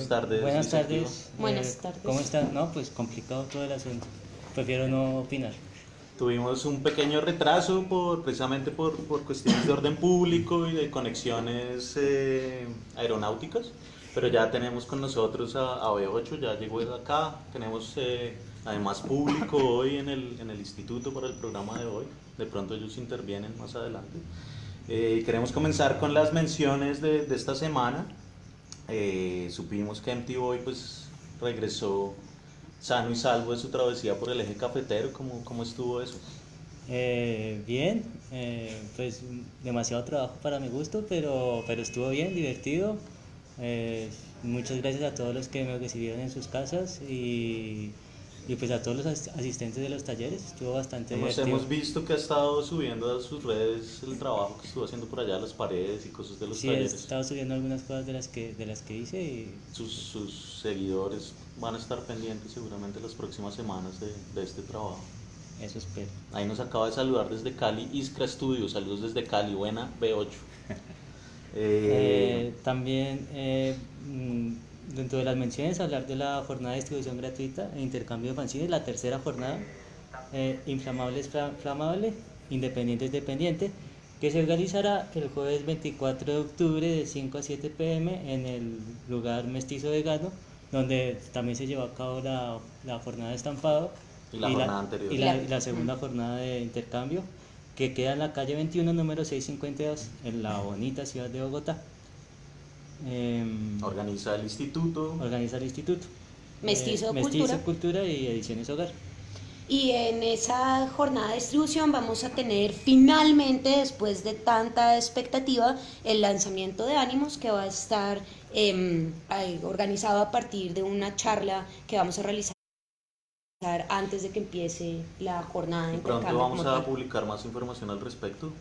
Buenas tardes. Buenas Luis Activo. tardes. Buenas tardes. ¿Cómo están? No, pues complicado todo el asunto. Prefiero no opinar. Tuvimos un pequeño retraso precisamente por cuestiones de orden público y de conexiones aeronáuticas, pero ya tenemos con nosotros a B8, ya llegó acá, tenemos además público hoy en el instituto para el programa de hoy, de pronto ellos intervienen más adelante. Queremos comenzar con las menciones de esta semana. Supimos que MT Boy pues regresó sano y salvo de su travesía por el eje cafetero. ¿Cómo estuvo eso? Bien, pues demasiado trabajo para mi gusto, pero estuvo bien, divertido. Muchas gracias a todos los que me recibieron en sus casas y pues a todos los asistentes de los talleres, estuvo bastante divertido. Hemos visto que ha estado subiendo a sus redes el trabajo que estuvo haciendo por allá, las paredes y cosas de los Sí, he talleres. estado subiendo algunas cosas de las que hice y Sus seguidores van a estar pendientes seguramente las próximas semanas de este trabajo. eso espero. Ahí nos acaba de saludar desde Cali Iskra Studio, saludos desde Cali, buena B8. También dentro de las menciones hablar de la jornada de distribución gratuita e intercambio de fanzines, la tercera jornada, Inflamables Flamable, Independientes Dependiente, que se realizará el jueves 24 de octubre de 5 a 7 pm en el lugar Mestizo Vegano, donde también se llevó a cabo la jornada de estampado Y la jornada anterior. y la segunda jornada de intercambio, que queda en la calle 21, número 652, en la bonita ciudad de Bogotá. Organiza el instituto. Organiza el instituto. Mestizo Cultura y Ediciones Hogar. Y en esa jornada de distribución vamos a tener finalmente, después de tanta expectativa, el lanzamiento de Ánimos, que va a estar organizado a partir de una charla que vamos a realizar antes de que empiece la jornada de intercambio. Pronto vamos a publicar más información al respecto.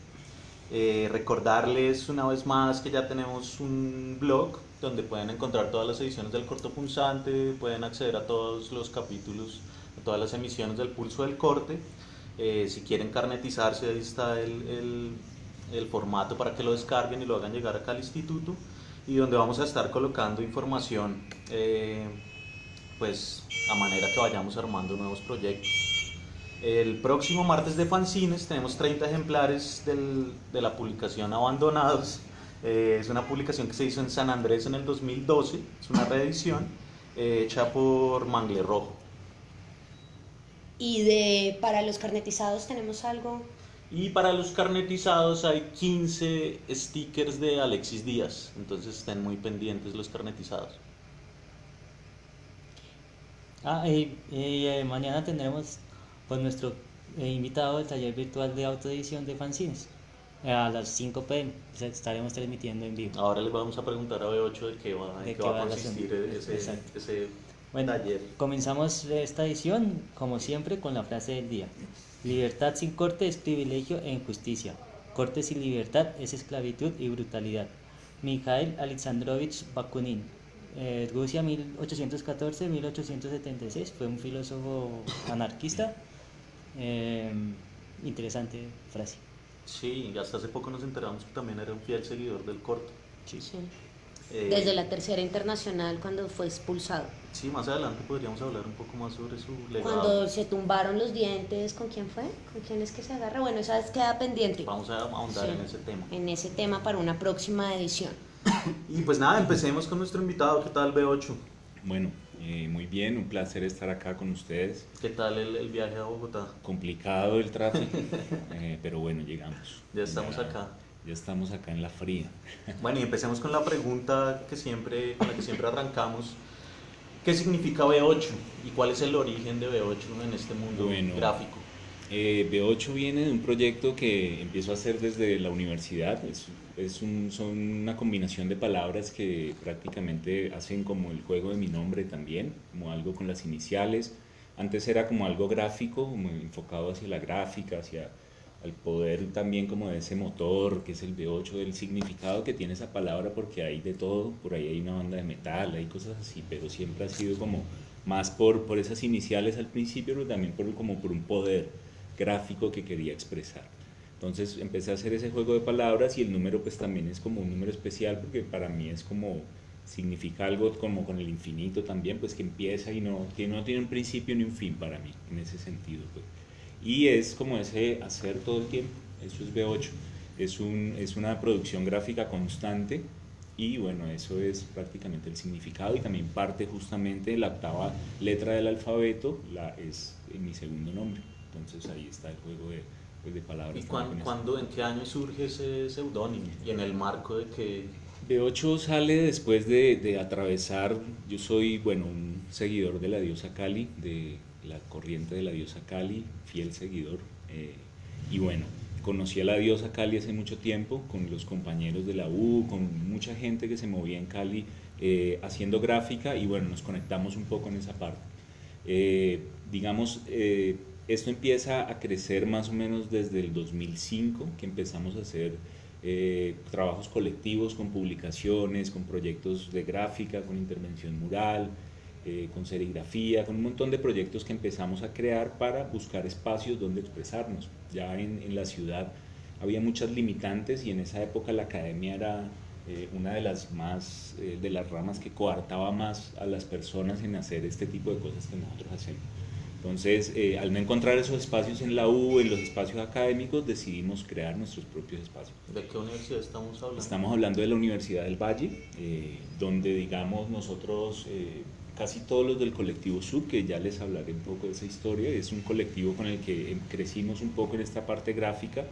Recordarles una vez más que ya tenemos un blog donde pueden encontrar todas las ediciones del Corto Punzante, pueden acceder a todos los capítulos, a todas las emisiones del Pulso del Corte. Si quieren carnetizarse, ahí está el formato para que lo descarguen y lo hagan llegar acá al instituto, y donde vamos a estar colocando información pues a manera que vayamos armando nuevos proyectos. El próximo martes de fanzines tenemos 30 ejemplares de la publicación Abandonados. Es una publicación que se hizo en San Andrés en el 2012, es una reedición hecha por Mangle Rojo. Y para los carnetizados tenemos algo. Y para los carnetizados hay 15 stickers de Alexis Díaz, entonces estén muy pendientes los carnetizados. Mañana tendremos pues nuestro invitado del taller virtual de autoedición de fanzines a las 5 pm. Estaremos transmitiendo en vivo. Ahora les vamos a preguntar a B8 de qué va a consistir ese taller. Comenzamos esta edición, como siempre, con la frase del día: libertad sin corte es privilegio e injusticia. Corte sin libertad es esclavitud y brutalidad. Mikhail Alexandrovich Bakunin. Rusia 1814-1876, fue un filósofo anarquista. Interesante frase. Sí, hasta hace poco nos enteramos que también era un fiel seguidor del corto. Sí. Desde la Tercera Internacional, cuando fue expulsado. Sí, más adelante podríamos hablar un poco más sobre su legado. Cuando se tumbaron los dientes, ¿con quién fue? ¿Con quién es que se agarra? Bueno, esa vez queda pendiente. Vamos a ahondar en ese tema. En ese tema para una próxima edición. Y pues nada, empecemos con nuestro invitado. ¿Qué tal, B8? Bueno, muy bien, un placer estar acá con ustedes. ¿Qué tal el viaje a Bogotá? Complicado el tráfico, pero bueno, llegamos. Ya estamos acá. Ya estamos acá en la fría. Bueno, y empecemos con la pregunta con la que siempre arrancamos. ¿Qué significa B8 y cuál es el origen de B8 en este mundo gráfico? B8 viene de un proyecto que empiezo a hacer desde la universidad. Son una combinación de palabras que prácticamente hacen como el juego de mi nombre también, como algo con las iniciales. Antes era como algo gráfico, como enfocado hacia la gráfica, hacia el poder también como de ese motor que es el B8, del significado que tiene esa palabra, porque hay de todo. Por ahí hay una banda de metal, hay cosas así, pero siempre ha sido como más por esas iniciales al principio, pero también como por un poder gráfico que quería expresar. Entonces empecé a hacer ese juego de palabras, y el número pues también es como un número especial, porque para mí es como significa algo como con el infinito también, pues que empieza y que no tiene un principio ni un fin para mí, en ese sentido, pues. Y es como ese hacer todo el tiempo, eso es B8, es una producción gráfica constante y bueno, eso es prácticamente el significado y también parte justamente de la octava letra del alfabeto, es en mi segundo nombre, entonces ahí está el juego de, pues, de palabras. ¿Y en qué año surge ese seudónimo? ¿Y en el marco de que B8 sale después de atravesar, yo soy, bueno, un seguidor de la diosa Kali, de la corriente de la diosa Kali, fiel seguidor, y bueno, conocí a la diosa Kali hace mucho tiempo, con los compañeros de la U, con mucha gente que se movía en Cali haciendo gráfica, y bueno, nos conectamos un poco en esa parte. Digamos, esto empieza a crecer más o menos desde el 2005, que empezamos a hacer trabajos colectivos con publicaciones, con proyectos de gráfica, con intervención mural, con serigrafía, con un montón de proyectos que empezamos a crear para buscar espacios donde expresarnos. Ya en la ciudad había muchas limitantes y en esa época la academia era una de las de las ramas que coartaba más a las personas en hacer este tipo de cosas que nosotros hacemos. Entonces, al no encontrar esos espacios en la U, en los espacios académicos, decidimos crear nuestros propios espacios. ¿De qué universidad estamos hablando? Estamos hablando de la Universidad del Valle, donde, digamos, nosotros, casi todos los del colectivo SUB, que ya les hablaré un poco de esa historia, es un colectivo con el que crecimos un poco en esta parte gráfica,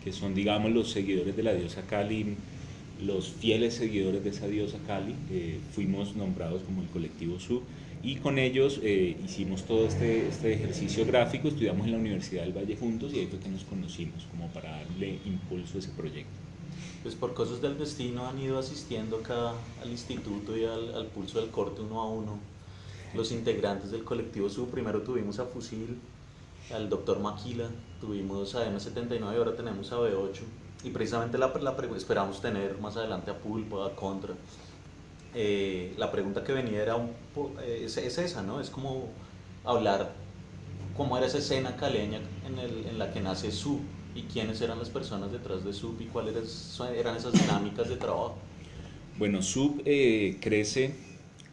que son, digamos, los seguidores de la diosa Kali, los fieles seguidores de esa diosa Kali, fuimos nombrados como el colectivo SUB. Y con ellos hicimos todo este ejercicio gráfico, estudiamos en la Universidad del Valle juntos y ahí fue que nos conocimos, como para darle impulso a ese proyecto. Pues por cosas del destino han ido asistiendo acá al instituto y al pulso del corte uno a uno los integrantes del colectivo SUB. Primero tuvimos a Fusil, al doctor Maquila, tuvimos a M79 y ahora tenemos a B8. Y precisamente esperamos tener más adelante a Pulpo, a Contra. La pregunta que venía era es esa, ¿no? Es como hablar cómo era esa escena caleña en la que nace SUB y quiénes eran las personas detrás de SUB y cuáles eran esas dinámicas de trabajo. Bueno, SUB crece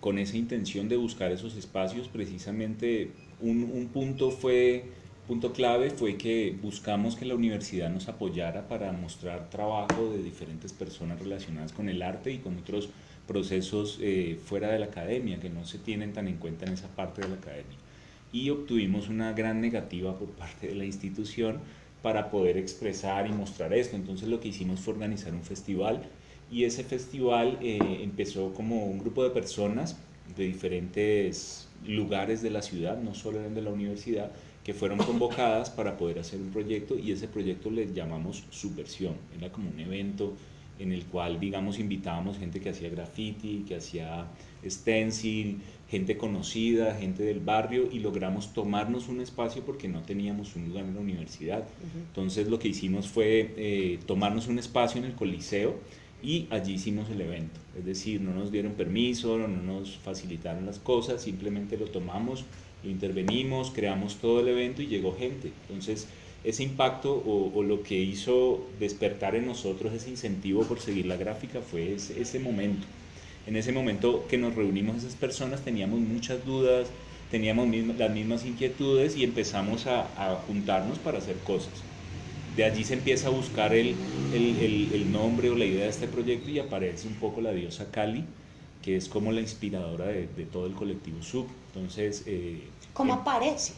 con esa intención de buscar esos espacios. Precisamente un punto clave fue que buscamos que la universidad nos apoyara para mostrar trabajo de diferentes personas relacionadas con el arte y con otros procesos fuera de la academia, que no se tienen tan en cuenta en esa parte de la academia. Y obtuvimos una gran negativa por parte de la institución para poder expresar y mostrar esto. Entonces lo que hicimos fue organizar un festival y ese festival empezó como un grupo de personas de diferentes lugares de la ciudad, no solo eran de la universidad, que fueron convocadas para poder hacer un proyecto y ese proyecto le llamamos Subversión. Era como un evento en el cual, digamos, invitábamos gente que hacía graffiti, que hacía stencil, gente conocida, gente del barrio, y logramos tomarnos un espacio porque no teníamos un lugar en la universidad. Entonces lo que hicimos fue tomarnos un espacio en el Coliseo y allí hicimos el evento. Es decir, no nos dieron permiso, no nos facilitaron las cosas, simplemente lo tomamos, lo intervenimos, creamos todo el evento y llegó gente. Entonces ese impacto o lo que hizo despertar en nosotros ese incentivo por seguir la gráfica fue ese momento. En ese momento que nos reunimos esas personas teníamos muchas dudas, teníamos las mismas inquietudes y empezamos a juntarnos para hacer cosas. De allí se empieza a buscar el nombre o la idea de este proyecto y aparece un poco la diosa Kali, que es como la inspiradora de todo el colectivo SUB. Entonces, ¿cómo aparece?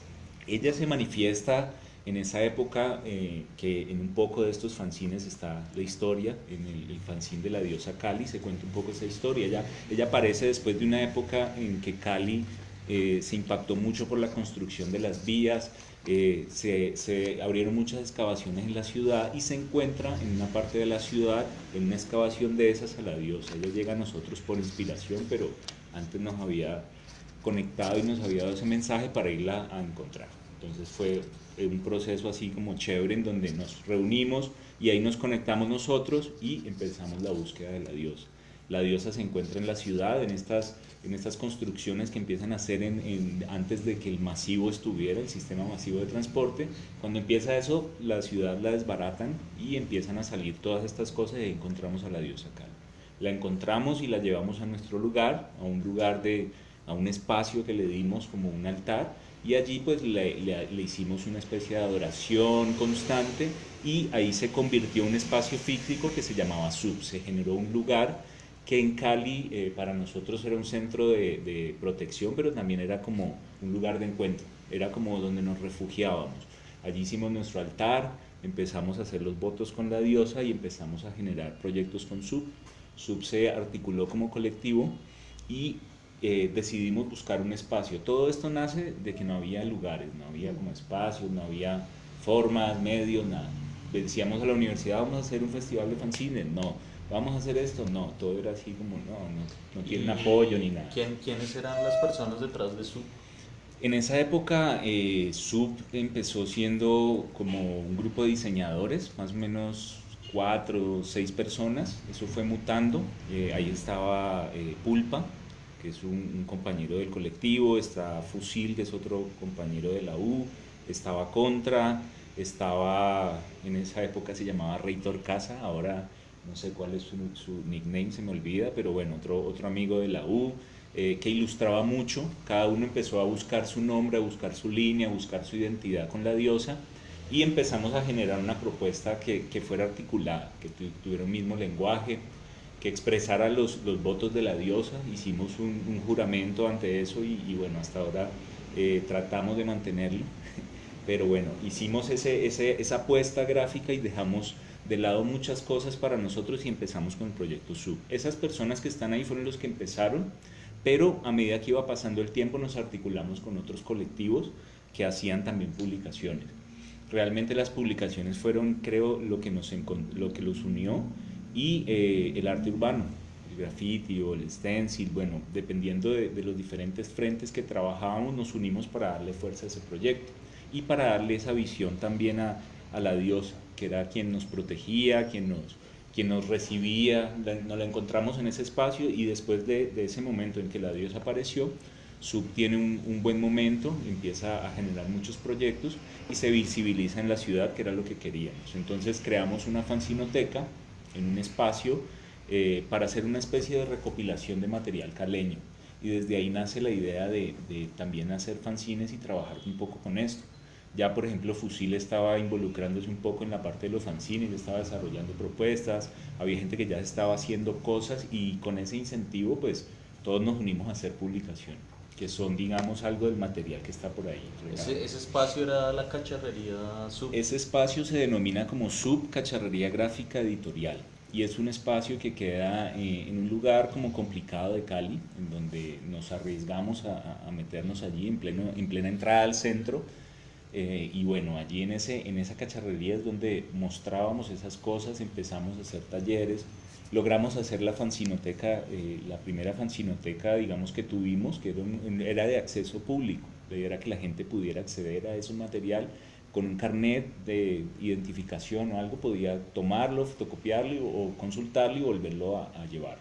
Ella se manifiesta en esa época, que en un poco de estos fanzines está la historia, en el fanzine de la diosa Kali se cuenta un poco esa historia. Ella aparece después de una época en que Cali se impactó mucho por la construcción de las vías, se abrieron muchas excavaciones en la ciudad y se encuentra en una parte de la ciudad, en una excavación de esas, a la diosa. Ella llega a nosotros por inspiración, pero antes nos había conectado y nos había dado ese mensaje para irla a encontrar. Entonces fue un proceso así como chévere en donde nos reunimos y ahí nos conectamos nosotros y empezamos la búsqueda de la diosa. La diosa se encuentra en la ciudad, en estas construcciones que empiezan a hacer antes de que el masivo estuviera, el sistema masivo de transporte. Cuando empieza eso, la ciudad la desbaratan y empiezan a salir todas estas cosas y ahí encontramos a la diosa Kali. La encontramos y la llevamos a nuestro lugar, a un espacio que le dimos como un altar, y allí pues le hicimos una especie de adoración constante, y ahí se convirtió en un espacio físico que se llamaba SUB. Se generó un lugar que en Cali para nosotros era un centro de protección, pero también era como un lugar de encuentro, era como donde nos refugiábamos. Allí hicimos nuestro altar, empezamos a hacer los votos con la diosa y empezamos a generar proyectos con SUB. SUB se articuló como colectivo y decidimos buscar un espacio. Todo esto nace de que no había lugares, no había como espacios, no había formas, medios, nada. Decíamos a la universidad, vamos a hacer un festival de fanzines, no. Vamos a hacer esto, no. Todo era así como, no tienen apoyo ni nada. ¿Quiénes eran las personas detrás de su? En esa época, SUB empezó siendo como un grupo de diseñadores, más o menos 4 o 6 personas. Eso fue mutando. Ahí estaba Pulpa, que es un compañero del colectivo, está Fusil, que es otro compañero de la U, estaba Contra, estaba, en esa época se llamaba Reitor Casa, ahora no sé cuál es su nickname, se me olvida, pero bueno, otro amigo de la U, que ilustraba mucho. Cada uno empezó a buscar su nombre, a buscar su línea, a buscar su identidad con la diosa, y empezamos a generar una propuesta que fuera articulada, que tuviera un mismo lenguaje, que expresara los votos de la diosa. Hicimos un juramento ante eso y bueno, hasta ahora tratamos de mantenerlo, pero bueno, hicimos esa apuesta gráfica y dejamos de lado muchas cosas para nosotros y empezamos con el proyecto SUB. Esas personas que están ahí fueron los que empezaron, pero a medida que iba pasando el tiempo nos articulamos con otros colectivos que hacían también publicaciones. Realmente las publicaciones fueron, creo, lo que los unió, y el arte urbano, el graffiti o el stencil, bueno, dependiendo de los diferentes frentes que trabajábamos, nos unimos para darle fuerza a ese proyecto y para darle esa visión también a la diosa, que era quien nos protegía, quien nos recibía. Nos la encontramos en ese espacio, y después de ese momento en que la diosa apareció, SUB tiene un buen momento, empieza a generar muchos proyectos y se visibiliza en la ciudad, que era lo que queríamos. Entonces creamos una fanzinoteca en un espacio para hacer una especie de recopilación de material caleño, y desde ahí nace la idea de también hacer fanzines y trabajar un poco con esto. Ya por ejemplo Fusil estaba involucrándose un poco en la parte de los fanzines, estaba desarrollando propuestas, había gente que ya estaba haciendo cosas, y con ese incentivo pues todos nos unimos a hacer publicaciones, que son, digamos, algo del material que está por ahí. Ese espacio era la cacharrería SUB. Ese espacio se denomina como SUB Cacharrería Gráfica Editorial, y es un espacio que queda en un lugar como complicado de Cali, en donde nos arriesgamos a meternos allí en plena entrada al centro. Y bueno, allí en esa cacharrería es donde mostrábamos esas cosas, empezamos a hacer talleres, logramos hacer la fanzinoteca, la primera fanzinoteca, digamos, que tuvimos, que era de acceso público. La idea era que la gente pudiera acceder a ese material con un carnet de identificación o algo, podía tomarlo, fotocopiarlo o consultarlo y volverlo a llevar.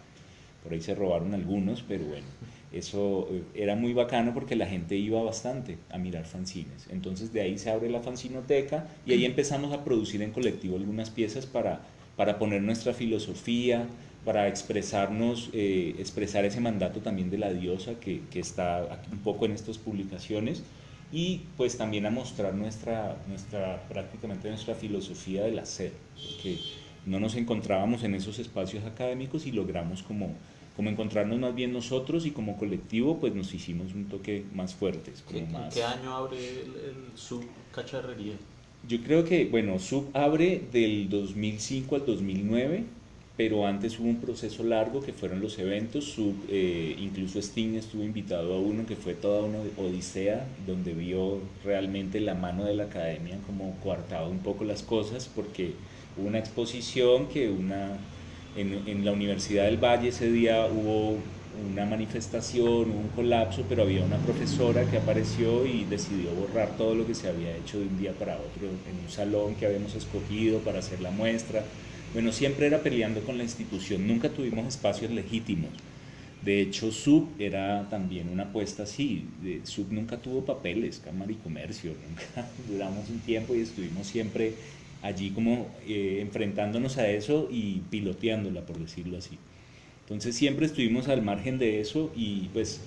Por ahí se robaron algunos, pero bueno, eso era muy bacano porque la gente iba bastante a mirar fanzines. Entonces de ahí se abre la fanzinoteca y ahí empezamos a producir en colectivo algunas piezas para poner nuestra filosofía, para expresarnos, expresar ese mandato también de la diosa que está aquí un poco en estas publicaciones, y pues también a mostrar prácticamente nuestra filosofía del hacer, porque no nos encontrábamos en esos espacios académicos y logramos como encontrarnos más bien nosotros, y como colectivo pues nos hicimos un toque más fuertes. ¿En qué año abre el SUB Cacharrería? Yo creo que, bueno, SUB abre del 2005 al 2009, pero antes hubo un proceso largo que fueron los eventos. SUB, incluso Sting estuvo invitado a uno que fue toda una odisea, donde vio realmente la mano de la academia como coartaba un poco las cosas, porque hubo una exposición en la Universidad del Valle. Ese día hubo una manifestación, un colapso, pero había una profesora que apareció y decidió borrar todo lo que se había hecho de un día para otro en un salón que habíamos escogido para hacer la muestra. Bueno, siempre era peleando con la institución, nunca tuvimos espacios legítimos. De hecho, SUB era también una apuesta así. SUB nunca tuvo papeles, Cámara y Comercio, nunca. Duramos un tiempo y estuvimos siempre allí como enfrentándonos a eso y piloteándola, por decirlo así. Entonces siempre estuvimos al margen de eso y pues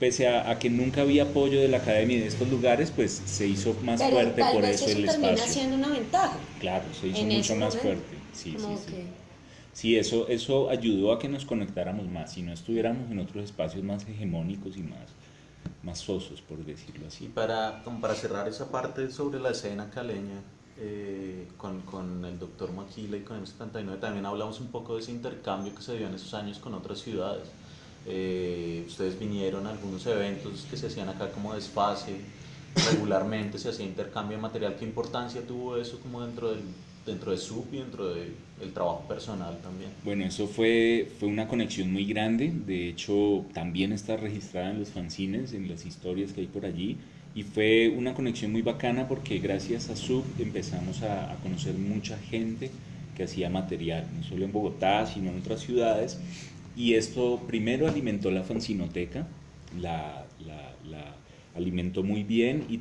pese a que nunca había apoyo de la academia y de estos lugares, pues se hizo más Pero fuerte tal por vez eso eso el termina espacio. siendo una ventaja Claro, se hizo en ese mucho más momento. fuerte. Sí, sí, Como sí. que Sí, eso ayudó a que nos conectáramos más, si no estuviéramos en otros espacios más hegemónicos y más sosos, por decirlo Y así. como para cerrar esa parte sobre la escena caleña, con el doctor Maquila y con M79, también hablamos un poco de ese intercambio que se dio en esos años con otras ciudades. Ustedes vinieron a algunos eventos que se hacían acá como desfase, regularmente se hacía intercambio de material. ¿Qué importancia tuvo eso como dentro de SUP y dentro del trabajo personal también? Bueno, eso fue una conexión muy grande, de hecho también está registrada en los fanzines, en las historias que hay por allí, y fue una conexión muy bacana porque gracias a SUB empezamos a conocer mucha gente que hacía material, no solo en Bogotá, sino en otras ciudades, y esto primero alimentó la fanzinoteca, la alimentó muy bien y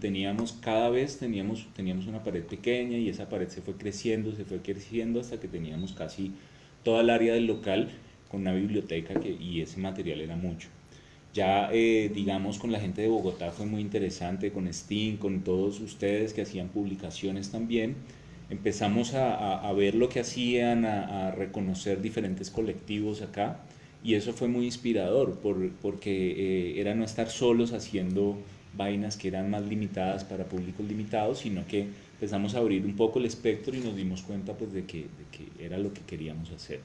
cada vez teníamos una pared pequeña y esa pared se fue creciendo hasta que teníamos casi toda el área del local con una biblioteca y ese material era mucho. Ya, digamos, con la gente de Bogotá fue muy interesante, con Steam, con todos ustedes que hacían publicaciones también. Empezamos a ver lo que hacían, a reconocer diferentes colectivos acá y eso fue muy inspirador porque era no estar solos haciendo vainas que eran más limitadas para públicos limitados, sino que empezamos a abrir un poco el espectro y nos dimos cuenta pues, de que era lo que queríamos hacer.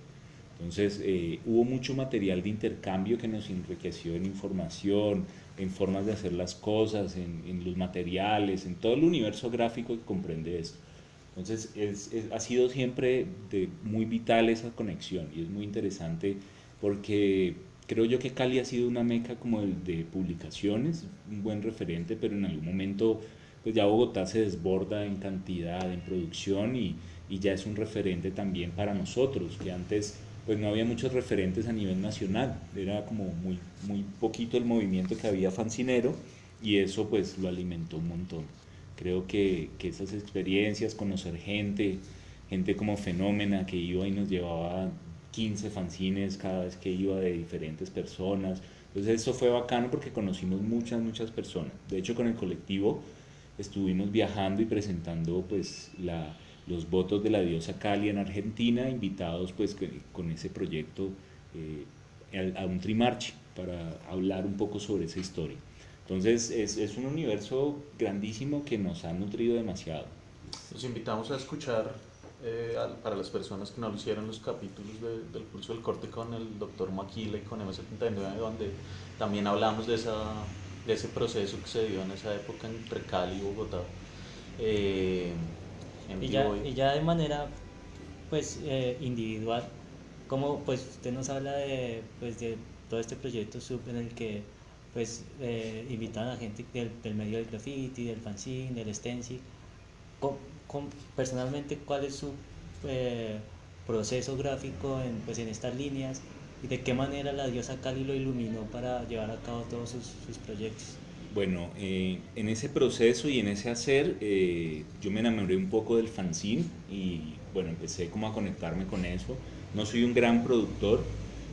Entonces hubo mucho material de intercambio que nos enriqueció en información, en formas de hacer las cosas, en los materiales, en todo el universo gráfico que comprende esto. Entonces ha sido siempre muy vital esa conexión y es muy interesante porque creo yo que Cali ha sido una meca como de publicaciones, un buen referente, pero en algún momento pues ya Bogotá se desborda en cantidad, en producción y ya es un referente también para nosotros, que antes pues no había muchos referentes a nivel nacional, era como muy poquito el movimiento que había fancinero y eso pues lo alimentó un montón. Creo que esas experiencias, conocer gente como Fenómena que iba y nos llevaba 15 fanzines cada vez que iba de diferentes personas. Entonces eso fue bacano porque conocimos muchas personas. De hecho con el colectivo estuvimos viajando y presentando pues los votos de la diosa Cali en Argentina, invitados pues con ese proyecto a un trimarche para hablar un poco sobre esa historia. Entonces es un universo grandísimo que nos ha nutrido demasiado. Los invitamos a escuchar, para las personas que no lo hicieron, los capítulos del Pulso del Corte con el doctor Maquila y con M79, donde también hablamos de ese proceso que se dio en esa época entre Cali y Bogotá. Y ya de manera pues individual, como pues usted nos habla de todo este proyecto SUB en el que pues invitan a gente del medio del graffiti, del fanzine, del stencil. Personalmente, ¿cuál es su proceso gráfico pues, en estas líneas y de qué manera la diosa Cali lo iluminó para llevar a cabo todos sus proyectos? Bueno, en ese proceso y en ese hacer, yo me enamoré un poco del fanzine y bueno, empecé como a conectarme con eso. No soy un gran productor,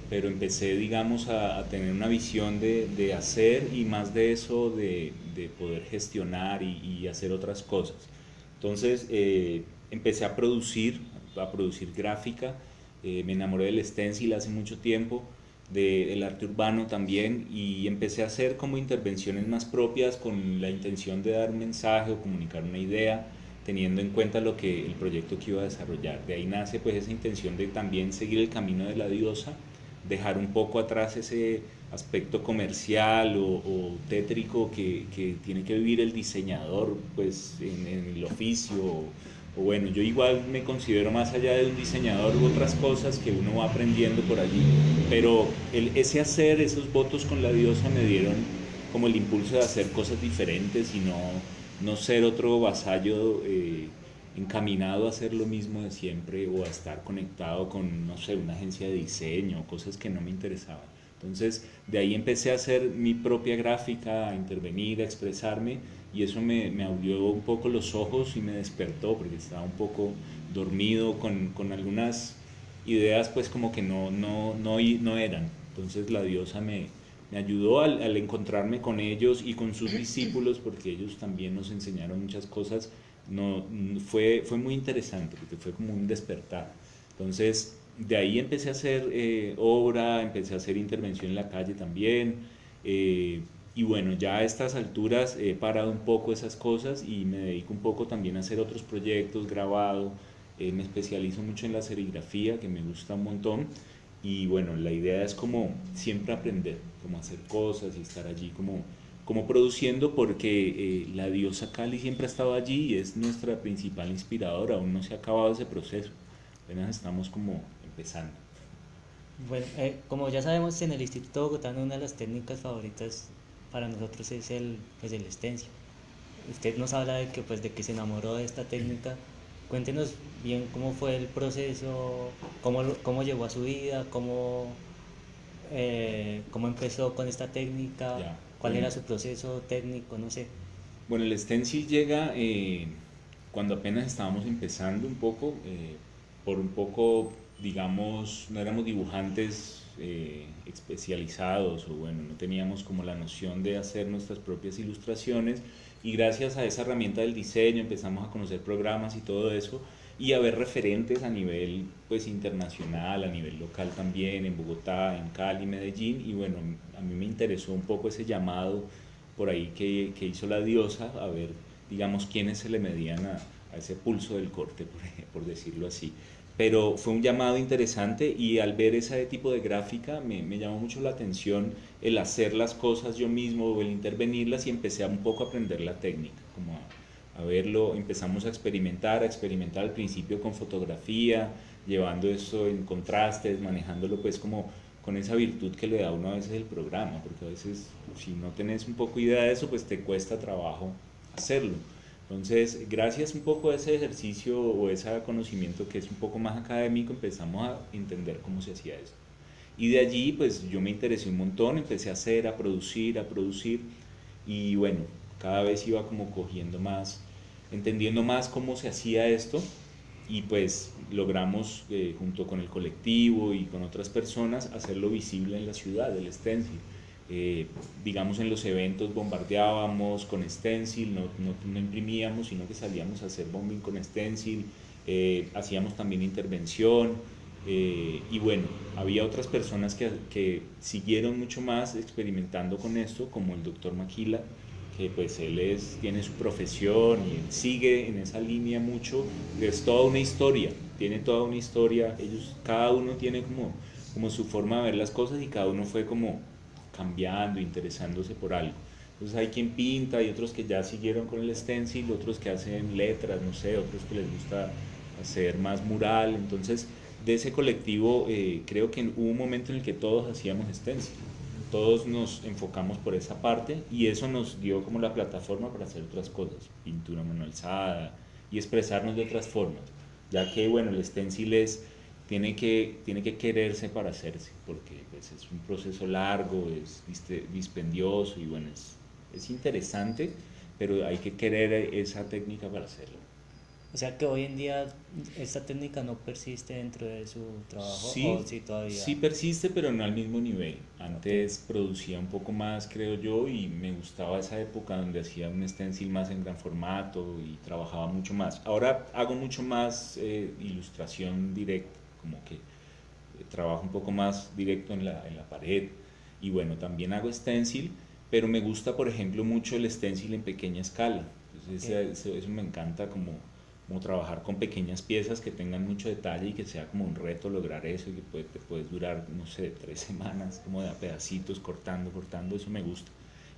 pero empecé, digamos, a tener una visión de hacer y más de eso, de poder gestionar y hacer otras cosas. Entonces empecé a producir gráfica, me enamoré del stencil hace mucho tiempo, del arte urbano también y empecé a hacer como intervenciones más propias con la intención de dar un mensaje o comunicar una idea teniendo en cuenta el proyecto que iba a desarrollar. De ahí nace pues esa intención de también seguir el camino de la diosa, dejar un poco atrás ese aspecto comercial o tétrico que tiene que vivir el diseñador pues en el oficio o bueno, yo igual me considero más allá de un diseñador u otras cosas que uno va aprendiendo por allí, pero ese hacer, esos votos con la diosa me dieron como el impulso de hacer cosas diferentes y no ser otro vasallo encaminado a hacer lo mismo de siempre o a estar conectado con, no sé, una agencia de diseño, cosas que no me interesaban. Entonces, de ahí empecé a hacer mi propia gráfica, a intervenir, a expresarme, y eso me abrió un poco los ojos y me despertó, porque estaba un poco dormido con algunas ideas pues como que no eran. Entonces la diosa me ayudó al encontrarme con ellos y con sus discípulos, porque ellos también nos enseñaron muchas cosas. Fue muy interesante, porque fue como un despertar. Entonces, de ahí empecé a hacer obra, empecé a hacer intervención en la calle también. Y bueno, ya a estas alturas he parado un poco esas cosas y me dedico un poco también a hacer otros proyectos, grabado. Me especializo mucho en la serigrafía, que me gusta un montón. Y bueno, la idea es como siempre aprender, como hacer cosas y estar allí como produciendo, porque la diosa Kali siempre ha estado allí y es nuestra principal inspiradora. Aún no se ha acabado ese proceso, apenas estamos como empezando. Bueno, como ya sabemos, en el Instituto Bogotano una de las técnicas favoritas para nosotros es pues el stencil. Usted nos habla de que, pues, de que se enamoró de esta técnica. Cuéntenos bien cómo fue el proceso, cómo llegó a su vida, cómo empezó con esta técnica, Ya, cuál bueno. era su proceso técnico, no sé. Bueno, el stencil llega cuando apenas estábamos empezando un poco, por un poco, digamos, no éramos dibujantes especializados, o bueno, no teníamos como la noción de hacer nuestras propias ilustraciones, y gracias a esa herramienta del diseño empezamos a conocer programas y todo eso, y a ver referentes a nivel pues internacional, a nivel local también, en Bogotá, en Cali, Medellín, y bueno, a mí me interesó un poco ese llamado por ahí que hizo la diosa, a ver, digamos, quiénes se le medían a ese pulso del corte, por decirlo así. Pero fue un llamado interesante, y al ver ese tipo de gráfica me llamó mucho la atención el hacer las cosas yo mismo o el intervenirlas, y empecé a un poco a aprender la técnica, como a verlo. Empezamos a experimentar al principio con fotografía, llevando eso en contrastes, manejándolo pues como con esa virtud que le da a uno a veces el programa, porque a veces si no tenés un poco idea de eso, pues te cuesta trabajo hacerlo. Entonces, gracias un poco a ese ejercicio o ese conocimiento que es un poco más académico, empezamos a entender cómo se hacía eso. Y de allí, pues yo me interesé un montón, empecé a hacer, a producir, y bueno, cada vez iba como cogiendo más, entendiendo más cómo se hacía esto, y pues logramos junto con el colectivo y con otras personas hacerlo visible en la ciudad, el stencil. Digamos, en los eventos bombardeábamos con stencil, no imprimíamos, sino que salíamos a hacer bombing con stencil, hacíamos también intervención, y bueno, había otras personas que siguieron mucho más experimentando con esto, como el doctor Maquila, que pues él tiene su profesión y él sigue en esa línea mucho. Es toda una historia, tiene toda una historia. Cada uno tiene como su forma de ver las cosas, y cada uno fue como cambiando, interesándose por algo. Entonces hay quien pinta, y otros que ya siguieron con el stencil, otros que hacen letras, no sé, otros que les gusta hacer más mural. Entonces, de ese colectivo creo que hubo un momento en el que todos hacíamos stencil, todos nos enfocamos por esa parte, y eso nos dio como la plataforma para hacer otras cosas, pintura mano alzada, y expresarnos de otras formas, ya que bueno, el stencil tiene que quererse para hacerse, porque pues, es un proceso largo, es dispendioso, y bueno, es interesante, pero hay que querer esa técnica para hacerlo. O sea que hoy en día esta técnica no persiste dentro de su trabajo, Sí, o sí todavía. sí persiste, pero no al mismo nivel. Antes producía un poco más, creo yo, y me gustaba esa época donde hacía un stencil más en gran formato y trabajaba mucho más. Ahora hago mucho más ilustración directa, como que trabajo un poco más directo en la pared, y bueno, también hago stencil, pero me gusta, por ejemplo, mucho el stencil en pequeña escala. Entonces, eso me encanta, como trabajar con pequeñas piezas que tengan mucho detalle, y que sea como un reto lograr eso, y que te puedes durar, no sé, 3 semanas, como de a pedacitos, cortando, eso me gusta.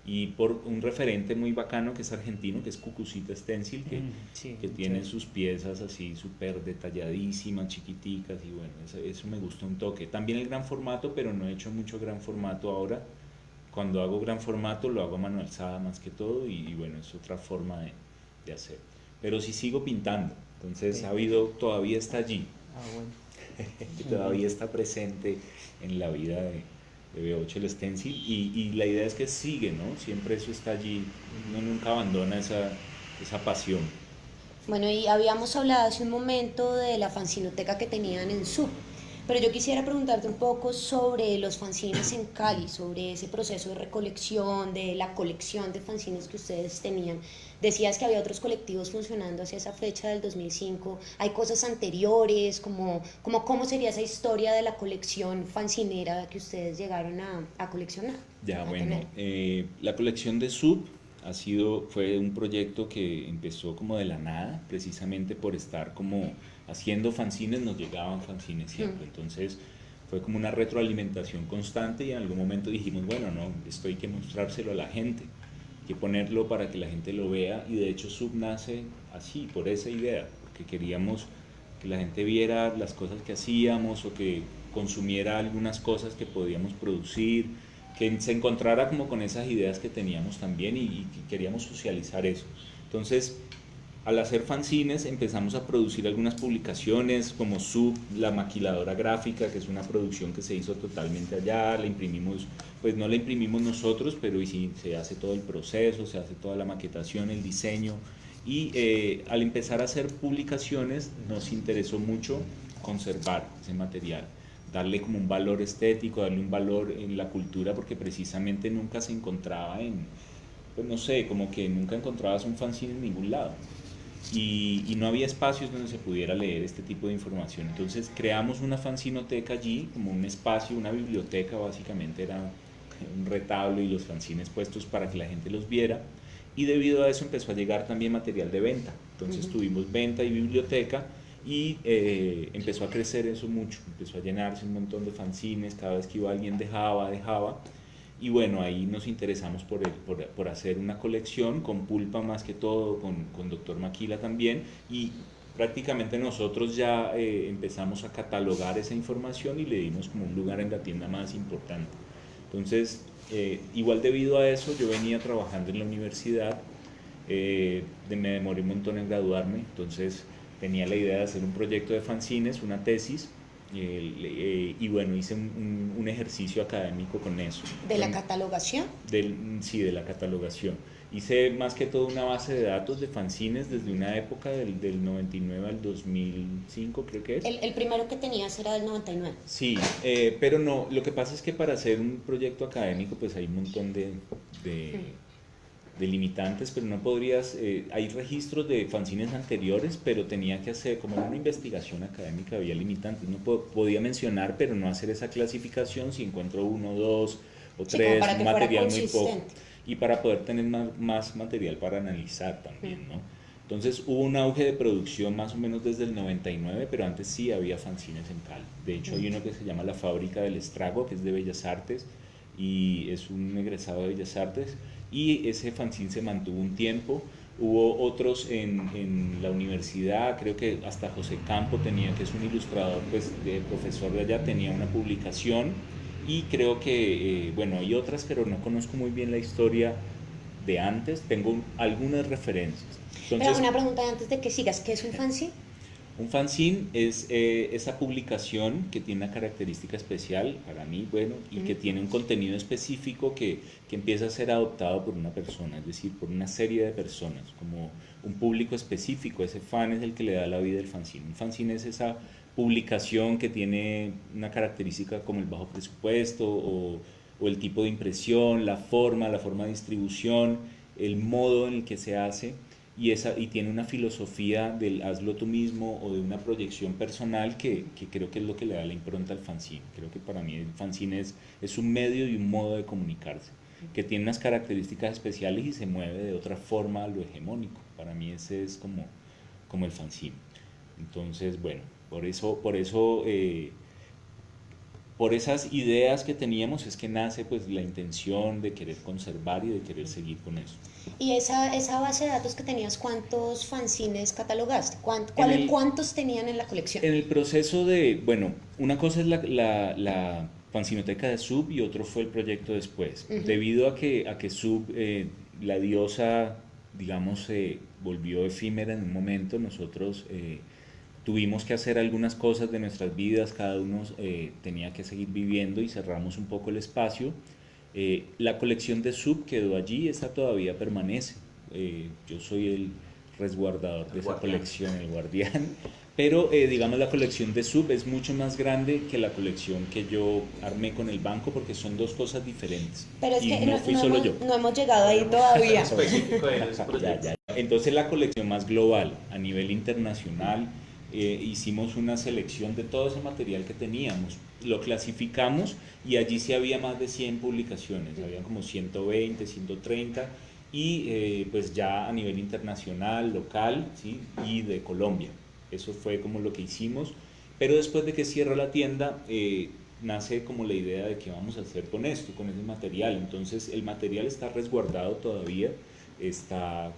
Y por un referente muy bacano que es argentino, que es Cucucita Stencil, Sí, que tiene sus piezas así súper detalladísimas, chiquiticas, y bueno, eso me gusta un toque. También el gran formato, pero no he hecho mucho gran formato ahora. Cuando hago gran formato lo hago a mano alzada más que todo, y bueno, es otra forma de hacer. Pero sí sigo pintando, entonces todavía está allí, Ah, bueno. todavía está presente en la vida de B8 el stencil, y la idea es que sigue, ¿no? Siempre eso está allí, uno nunca abandona esa pasión. Bueno, y habíamos hablado hace un momento de la fanzinoteca que tenían en SUB. Pero yo quisiera preguntarte un poco sobre los fanzines en Cali, sobre ese proceso de recolección, de la colección de fanzines que ustedes tenían. Decías que había otros colectivos funcionando hacia esa fecha del 2005. ¿Hay cosas anteriores? ¿Cómo sería esa historia de la colección fanzinera que ustedes llegaron a coleccionar? Ya, a bueno, tener? la colección de Sub fue un proyecto que empezó como de la nada, precisamente por estar como haciendo fanzines, nos llegaban fanzines siempre. Entonces fue como una retroalimentación constante y en algún momento dijimos, bueno, no, esto hay que mostrárselo a la gente, hay que ponerlo para que la gente lo vea, y de hecho Sub nace así, por esa idea, porque queríamos que la gente viera las cosas que hacíamos o que consumiera algunas cosas que podíamos producir, que se encontrara como con esas ideas que teníamos también y que queríamos socializar eso. Entonces, al hacer fanzines empezamos a producir algunas publicaciones como Sub, la maquiladora gráfica, que es una producción que se hizo totalmente allá, la imprimimos, pues no la imprimimos nosotros, pero sí se hace todo el proceso, se hace toda la maquetación, el diseño, y al empezar a hacer publicaciones nos interesó mucho conservar ese material, darle como un valor estético, darle un valor en la cultura, porque precisamente nunca se encontraba pues no sé, como que nunca encontrabas un fanzine en ningún lado. Y no había espacios donde se pudiera leer este tipo de información. Entonces creamos una fanzinoteca allí, como un espacio, una biblioteca básicamente, era un retablo y los fanzines puestos para que la gente los viera. Y debido a eso empezó a llegar también material de venta. Entonces tuvimos venta y biblioteca y empezó a crecer eso mucho. Empezó a llenarse un montón de fanzines, cada vez que iba alguien dejaba. Y bueno, ahí nos interesamos por hacer una colección con Pulpa más que todo, con Dr. Maquila también, y prácticamente nosotros ya empezamos a catalogar esa información y le dimos como un lugar en la tienda más importante. Entonces, igual debido a eso, yo venía trabajando en la universidad, me demoré un montón en graduarme, entonces tenía la idea de hacer un proyecto de fanzines, una tesis, y bueno, hice un ejercicio académico con eso. ¿De la catalogación? Sí, de la catalogación. Hice más que todo una base de datos de fanzines desde una época del 99 al 2005, creo que es. El primero que tenías era del 99. Sí, pero no, lo que pasa es que para hacer un proyecto académico pues hay un montón de limitantes, pero no podrías, hay registros de fanzines anteriores, pero tenía que hacer, como una investigación académica había limitantes, no podía mencionar, pero no hacer esa clasificación si encuentro uno, dos o Sí, tres, para que un fuera material muy poco, consistente. y para poder tener más material para analizar también, ¿no? Entonces hubo un auge de producción más o menos desde el 99, pero antes sí había fanzines en Cali. De hecho hay uno que se llama La Fábrica del Estrago, que es de Bellas Artes, y es un egresado de Bellas Artes, y ese fanzine se mantuvo un tiempo. Hubo otros en la universidad, creo que hasta José Campo tenía, que es un ilustrador, pues de profesor de allá, tenía una publicación, y creo que, bueno, hay otras, pero no conozco muy bien la historia de antes, tengo algunas referencias. Entonces, Pero una pregunta antes de que sigas, ¿qué es un fanzine? un fanzine es esa publicación que tiene una característica especial para mí, bueno, y que tiene un contenido específico que empieza a ser adoptado por una persona, es decir, por una serie de personas, como un público específico. Ese fan es el que le da la vida al fanzine. Un fanzine es esa publicación que tiene una característica como el bajo presupuesto o el tipo de impresión, la forma de distribución, el modo en el que se hace. Y tiene una filosofía del hazlo tú mismo o de una proyección personal que creo que es lo que le da la impronta al fanzine. Creo que para mí el fanzine es un medio y un modo de comunicarse, que tiene unas características especiales y se mueve de otra forma a lo hegemónico. Para mí ese es como el fanzine. Entonces, bueno, por esas ideas que teníamos es que nace pues la intención de querer conservar y de querer seguir con eso. Y esa base de datos que tenías, ¿cuántos fanzines catalogaste? ¿Cuántos tenían en la colección? En el proceso de, bueno, una cosa es la fanzinoteca de Sub y otro fue el proyecto después. Debido a que Sub, la diosa, digamos, se volvió efímera en un momento, nosotros tuvimos que hacer algunas cosas de nuestras vidas, cada uno tenía que seguir viviendo y cerramos un poco el espacio. La colección de Sub quedó allí, esa todavía permanece. Yo soy el resguardador de esa colección, el guardián, Pero digamos la colección de Sub es mucho más grande que la colección que yo armé con el banco porque son dos cosas diferentes. Pero es Y que no fui solo hemos, yo. no hemos llegado ahí todavía. Específico de ese Ya, proyecto. ya. Entonces la colección más global a nivel internacional, hicimos una selección de todo ese material que teníamos, lo clasificamos y allí sí había más de 100 publicaciones, había como 120, 130 y pues ya a nivel internacional, local, ¿sí? Y de Colombia. Eso fue como lo que hicimos, pero después de que cierra la tienda, nace como la idea de qué vamos a hacer con esto, con ese material. Entonces el material está resguardado todavía, está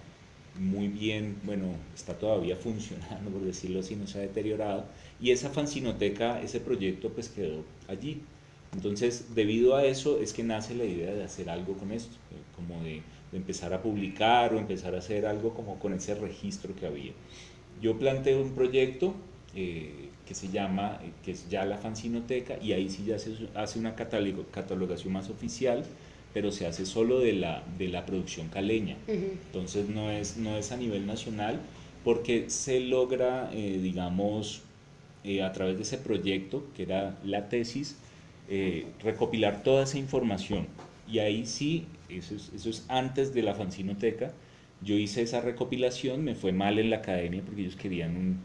muy bien, bueno, está todavía funcionando, por decirlo así, no se ha deteriorado, y esa fanzinoteca, ese proyecto pues quedó allí. Entonces, debido a eso es que nace la idea de hacer algo con esto, como de empezar a publicar o empezar a hacer algo como con ese registro que había. Yo planteo un proyecto que se llama, que es ya la fanzinoteca, y ahí sí ya se hace una catalogación más oficial, pero se hace solo de la producción caleña. Entonces no es a nivel nacional, porque se logra, digamos, a través de ese proyecto, que era la tesis, recopilar toda esa información. Y ahí sí, eso es antes de la fanzinoteca, yo hice esa recopilación, me fue mal en la academia porque ellos querían un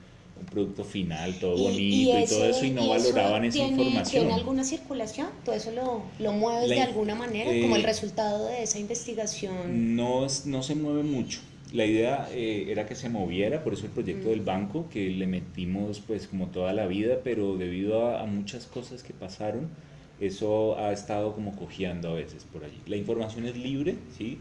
producto final, todo bonito y todo eso, y no valoraban esa información. ¿Tiene alguna circulación? ¿Tú eso lo mueves de alguna manera como el resultado de esa investigación? No se mueve mucho. La idea era que se moviera, por eso el proyecto del banco, que le metimos pues como toda la vida, pero debido a muchas cosas que pasaron, eso ha estado como cojeando a veces por allí. La información es libre, ¿sí?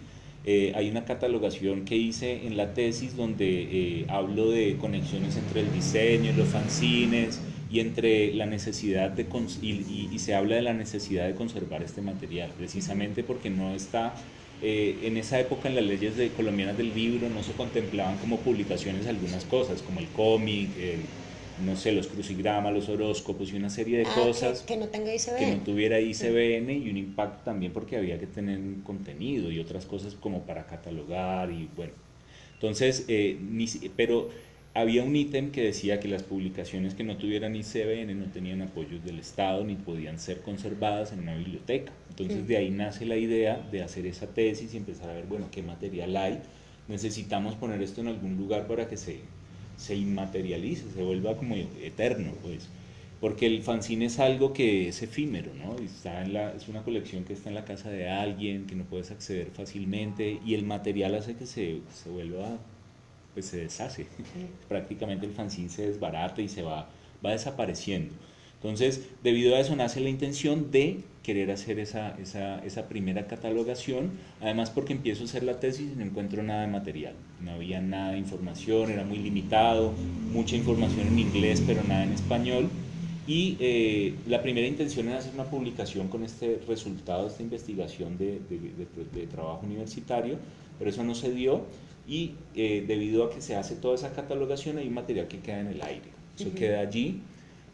Hay una catalogación que hice en la tesis donde hablo de conexiones entre el diseño y los fanzines y entre la necesidad de y se habla de la necesidad de conservar este material, precisamente porque no está en esa época en las leyes colombianas del libro no se contemplaban como publicaciones algunas cosas como el cómic, no sé, los crucigramas, los horóscopos y una serie de cosas que no tenga ICBN. que no tuviera ICBN y un impacto también porque había que tener un contenido y otras cosas como para catalogar y bueno. Entonces, pero había un ítem que decía que las publicaciones que no tuvieran ICBN no tenían apoyos del Estado ni podían ser conservadas en una biblioteca. Entonces de ahí nace la idea de hacer esa tesis y empezar a ver, bueno, qué material hay. Necesitamos poner esto en algún lugar para que se inmaterialice, se vuelva como eterno, pues. Porque el fanzine es algo que es efímero, ¿no? Es una colección que está en la casa de alguien, que no puedes acceder fácilmente, y el material hace que se vuelva, pues se deshace. Prácticamente el fanzine se desbarata y va desapareciendo. Entonces, debido a eso nace la intención de querer hacer esa primera catalogación, además porque empiezo a hacer la tesis y no encuentro nada de material, no había nada de información, era muy limitado, mucha información en inglés pero nada en español, y la primera intención era hacer una publicación con este resultado de esta investigación de trabajo universitario, pero eso no se dio, y debido a que se hace toda esa catalogación hay un material que queda en el aire, eso queda allí.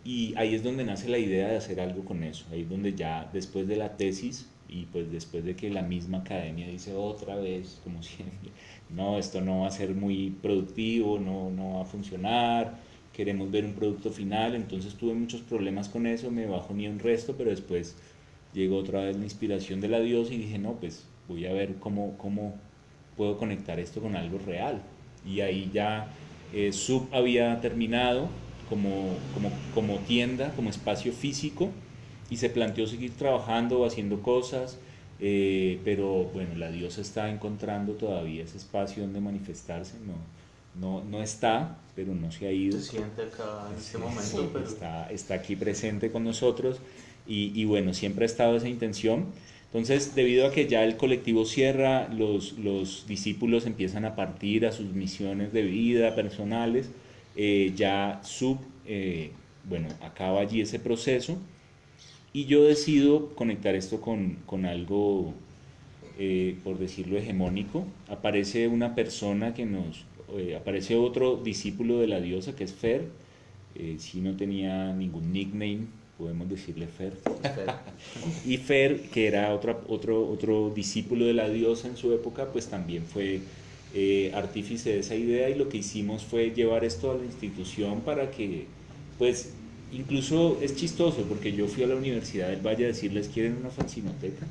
Y ahí es donde nace la idea de hacer algo con eso, ahí es donde ya después de la tesis y pues después de que la misma academia dice otra vez, como siempre, no, esto no va a ser muy productivo, no va a funcionar, queremos ver un producto final, entonces tuve muchos problemas con eso, me bajoné un resto, pero después llegó otra vez la inspiración de la diosa y dije, no, pues voy a ver cómo puedo conectar esto con algo real. Y ahí ya Sub había terminado como tienda, como espacio físico, y se planteó seguir trabajando o haciendo cosas, pero bueno, la diosa está encontrando todavía ese espacio donde manifestarse, no está, pero no se ha ido. Se siente acá en este momento, pero está aquí presente con nosotros y bueno, siempre ha estado esa intención. Entonces, debido a que ya el colectivo cierra, los discípulos empiezan a partir a sus misiones de vida personales, ya Sub, bueno, acaba allí ese proceso y yo decido conectar esto con algo, por decirlo, hegemónico. Aparece una persona aparece otro discípulo de la diosa que es Fer, si no tenía ningún nickname, podemos decirle Fer. Y Fer, que era otro discípulo de la diosa en su época, pues también fue artífice de esa idea, y lo que hicimos fue llevar esto a la institución para que, pues, incluso es chistoso porque yo fui a la Universidad del Valle a decirles: ¿quieren una fanzinoteca?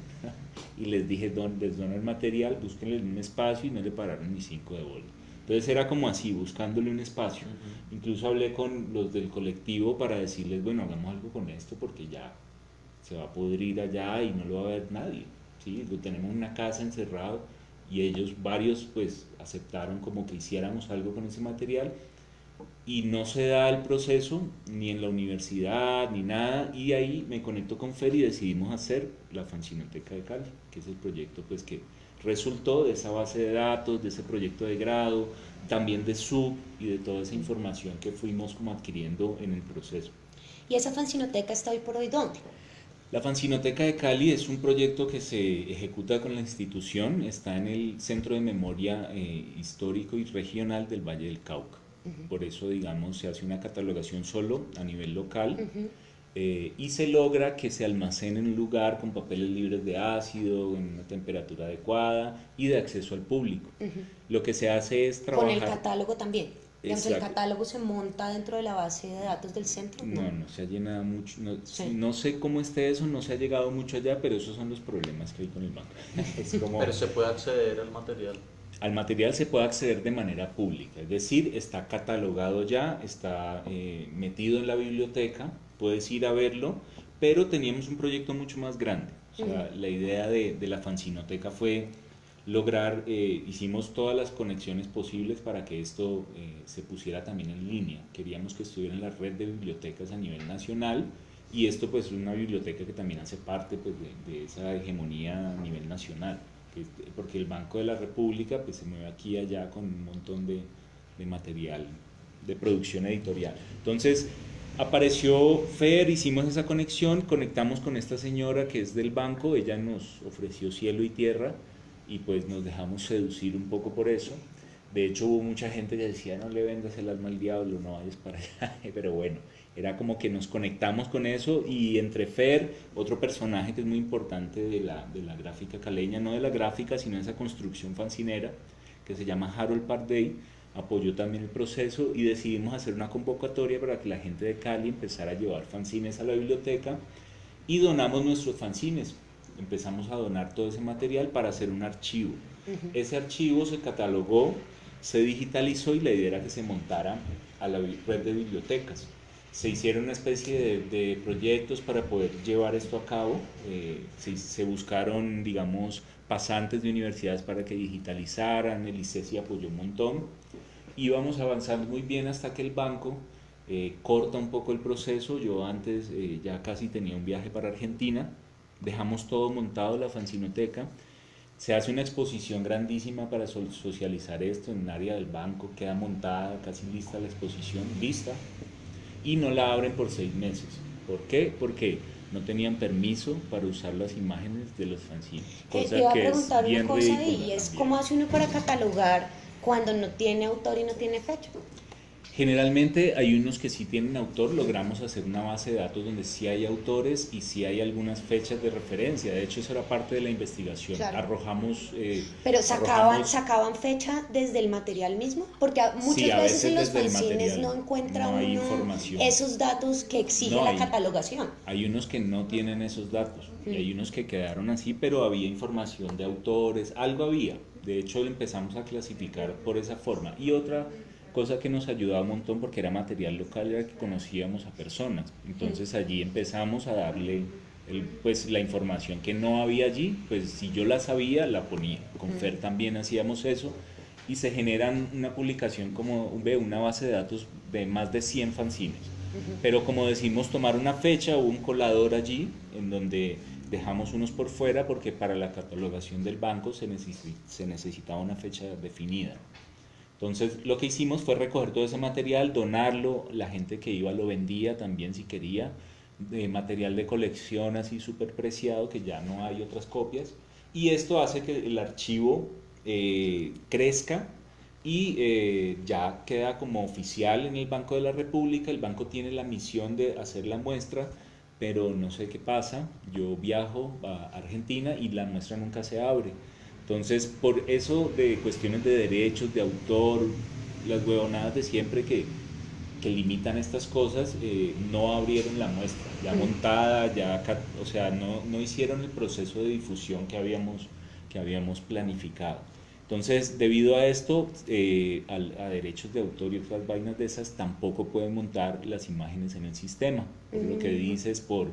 Y les dije: les dono el material, búsquenle un espacio, y no le pararon ni 5 de bola. Entonces era como así, buscándole un espacio. Incluso hablé con los del colectivo para decirles: bueno, hagamos algo con esto porque ya se va a pudrir allá y no lo va a ver nadie, ¿sí? Lo tenemos en una casa encerrado, y ellos, varios, pues aceptaron como que hiciéramos algo con ese material, y no se da el proceso ni en la universidad ni nada, y ahí me conecto con Fer y decidimos hacer la Fanzinoteca de Cali, que es el proyecto pues que resultó de esa base de datos, de ese proyecto de grado, también de SUB y de toda esa información que fuimos como adquiriendo en el proceso. ¿Y esa fanzinoteca está hoy por hoy dónde? La Fanzinoteca de Cali es un proyecto que se ejecuta con la institución, está en el Centro de Memoria Histórico y Regional del Valle del Cauca. Por eso, digamos, se hace una catalogación solo a nivel local, y se logra que se almacene en un lugar con papeles libres de ácido, en una temperatura adecuada y de acceso al público. Lo que se hace es trabajar... Con el catálogo también. Digamos, el Exacto. catálogo se monta dentro de la base de datos del centro. No se ha llenado mucho, Sí. no sé cómo esté eso, no se ha llegado mucho allá, pero esos son los problemas que hay con el banco. Es como, Pero se puede acceder al material. al material se puede acceder de manera pública, es decir, está catalogado ya, está metido en la biblioteca, puedes ir a verlo, pero teníamos un proyecto mucho más grande. O sea, la idea de la Fanzinoteca fue lograr, hicimos todas las conexiones posibles para que esto se pusiera también en línea. Queríamos que estuviera en la red de bibliotecas a nivel nacional, y esto pues es una biblioteca que también hace parte pues, de esa hegemonía a nivel nacional, porque el Banco de la República pues se mueve aquí y allá con un montón de material de producción editorial. Entonces apareció Fer, hicimos esa conexión, conectamos con esta señora que es del banco, ella nos ofreció cielo y tierra, y pues nos dejamos seducir un poco por eso. De hecho hubo mucha gente que decía: no le vendas el alma al diablo, no vayas para allá, pero bueno, era como que nos conectamos con eso, y entre Fer, otro personaje que es muy importante de la gráfica caleña, no de la gráfica sino de esa construcción fancinera, que se llama Harold Pardey, apoyó también el proceso, y decidimos hacer una convocatoria para que la gente de Cali empezara a llevar fanzines a la biblioteca, y donamos nuestros fanzines. Empezamos a donar todo ese material para hacer un archivo. Ese archivo se catalogó, se digitalizó, y la idea era que se montara a la red de bibliotecas. Se hicieron una especie de proyectos para poder llevar esto a cabo. Se buscaron, digamos, pasantes de universidades para que digitalizaran, el ICESI apoyó un montón. Íbamos avanzando muy bien hasta que el banco corta un poco el proceso. Yo antes ya casi tenía un viaje para Argentina, dejamos todo montado, la fanzinoteca, se hace una exposición grandísima para socializar esto en un área del banco, queda montada, casi lista la exposición, lista, y no la abren por 6 meses. ¿Por qué? Porque no tenían permiso para usar las imágenes de los fanzines. Te iba a que preguntar es bien una cosa, ridícula y es también. ¿cómo hace uno para catalogar cuando no tiene autor y no tiene fecha? Generalmente hay unos que sí tienen autor, logramos hacer una base de datos donde sí hay autores y sí hay algunas fechas de referencia. De hecho, eso era parte de la investigación. Claro. Arrojamos... Pero arrojamos- sacaban fecha desde el material mismo, porque muchas Sí, a veces en los desde el fanzines material. no encuentra No hay uno información. esos datos que exige No la hay. catalogación. Hay unos que no tienen esos datos, y hay unos que quedaron así, pero había información de autores, algo había. De hecho, lo empezamos a clasificar por esa forma. Y otra cosa que nos ayudaba un montón, porque era material local, era que conocíamos a personas. Entonces allí empezamos a darle pues la información que no había allí, pues si yo la sabía, la ponía. Con Fer también hacíamos eso, y se generan una publicación como una base de datos de más de 100 fanzines. Pero como decimos, tomar una fecha o un colador allí, en donde dejamos unos por fuera, porque para la catalogación del banco se necesitaba una fecha definida. Entonces lo que hicimos fue recoger todo ese material, donarlo, la gente que iba lo vendía también si quería, material de colección así súper preciado, que ya no hay otras copias, y esto hace que el archivo crezca, y ya queda como oficial en el Banco de la República. El banco tiene la misión de hacer la muestra, pero no sé qué pasa, yo viajo a Argentina y la muestra nunca se abre. Entonces, por eso de cuestiones de derechos, de autor, las huevonadas de siempre que limitan estas cosas, no abrieron la muestra, ya montada, o sea, no hicieron el proceso de difusión que habíamos planificado. Entonces, debido a esto, a derechos de autor y otras vainas de esas, tampoco pueden montar las imágenes en el sistema. Por lo que dices, por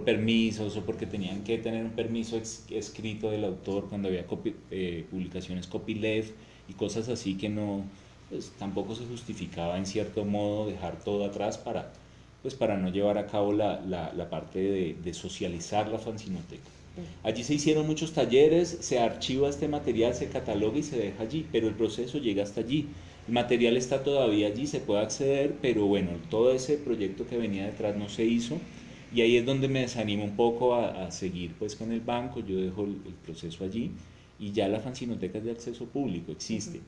permisos o porque tenían que tener un permiso escrito del autor cuando había publicaciones copyleft y cosas así que no, pues tampoco se justificaba en cierto modo dejar todo atrás para no llevar a cabo la parte de socializar la fanzinoteca. Allí se hicieron muchos talleres, se archiva este material, se cataloga y se deja allí, pero el proceso llega hasta allí. El material está todavía allí, se puede acceder, pero bueno, todo ese proyecto que venía detrás no se hizo y ahí es donde me desanimo un poco a seguir pues con el banco. Yo dejo el proceso allí y ya la fanzinoteca es de acceso público, existe,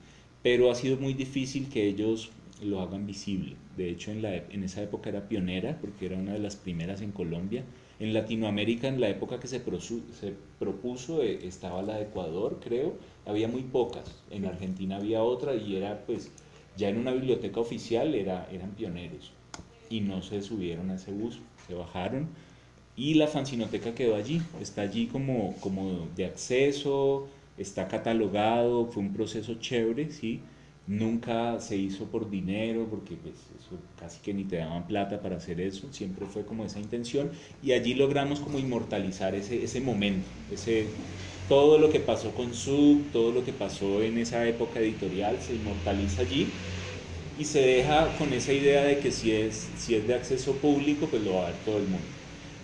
pero ha sido muy difícil que ellos lo hagan visible. De hecho, en esa época era pionera porque era una de las primeras en Colombia. En Latinoamérica, en la época que se propuso, estaba la de Ecuador, creo, había muy pocas. En Argentina había otra y era pues ya en una biblioteca oficial eran pioneros y no se subieron a ese bus, se bajaron y la fanzinoteca quedó allí, está allí como de acceso, está catalogado, fue un proceso chévere, ¿sí? Nunca se hizo por dinero, porque pues eso casi que ni te daban plata para hacer eso, siempre fue como esa intención y allí logramos como inmortalizar ese momento, todo lo que pasó con Sub, todo lo que pasó en esa época editorial se inmortaliza allí y se deja con esa idea de que si es de acceso público pues lo va a ver todo el mundo,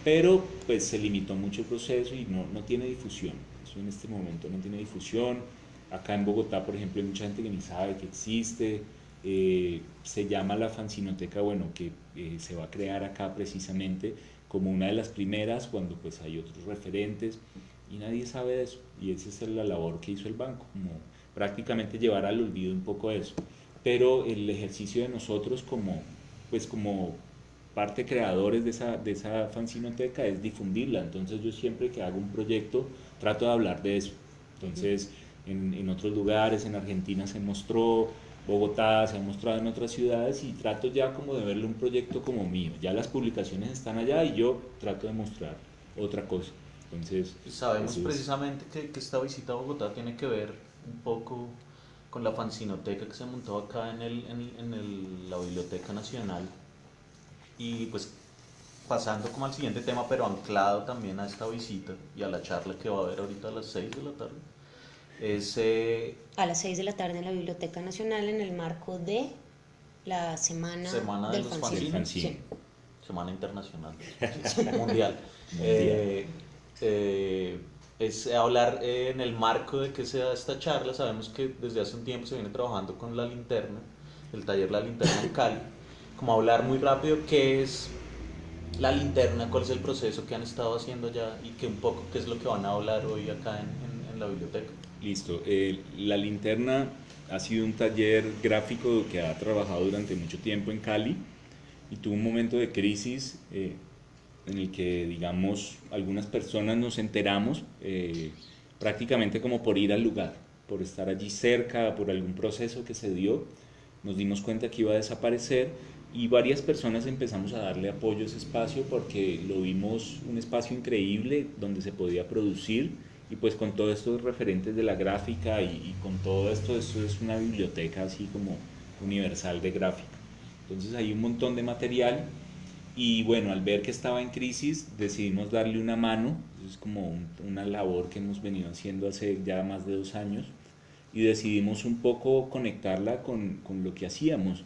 pero pues se limitó mucho el proceso y no tiene difusión, eso en este momento no tiene difusión. Acá en Bogotá, por ejemplo, hay mucha gente que ni sabe que existe. Se llama la fanzinoteca, bueno, que se va a crear acá precisamente como una de las primeras cuando pues hay otros referentes y nadie sabe de eso. Y esa es la labor que hizo el banco, como prácticamente llevar al olvido un poco eso. Pero el ejercicio de nosotros como parte creadores de esa fanzinoteca es difundirla. Entonces yo siempre que hago un proyecto trato de hablar de eso. Entonces en otros lugares, en Argentina se mostró, Bogotá se ha mostrado en otras ciudades y trato ya como de verle un proyecto como mío. Ya las publicaciones están allá y yo trato de mostrar otra cosa. Entonces, sabemos precisamente que esta visita a Bogotá tiene que ver un poco con la fanzinoteca que se montó acá la Biblioteca Nacional y pues pasando como al siguiente tema, pero anclado también a esta visita y a la charla que va a haber ahorita a las 6 de la tarde. A las 6 de la tarde en la Biblioteca Nacional en el marco de la Semana de del los Fanzine. fanzines. Sí. Semana Internacional, Mundial. Es hablar en el marco de que sea esta charla. Sabemos que desde hace un tiempo se viene trabajando con La Linterna, el taller La Linterna en Cali. Como hablar muy rápido qué es La Linterna, cuál es el proceso que han estado haciendo ya y que un poco qué es lo que van a hablar hoy acá en la biblioteca. Listo. La Linterna ha sido un taller gráfico que ha trabajado durante mucho tiempo en Cali y tuvo un momento de crisis en el que, digamos, algunas personas nos enteramos prácticamente como por ir al lugar, por estar allí cerca, por algún proceso que se dio, nos dimos cuenta que iba a desaparecer y varias personas empezamos a darle apoyo a ese espacio porque lo vimos un espacio increíble donde se podía producir y pues con todos estos referentes de la gráfica y con todo esto es una biblioteca así como universal de gráfica. Entonces hay un montón de material y bueno, al ver que estaba en crisis decidimos darle una mano, es como una labor que hemos venido haciendo hace ya más de 2 años y decidimos un poco conectarla con lo que hacíamos.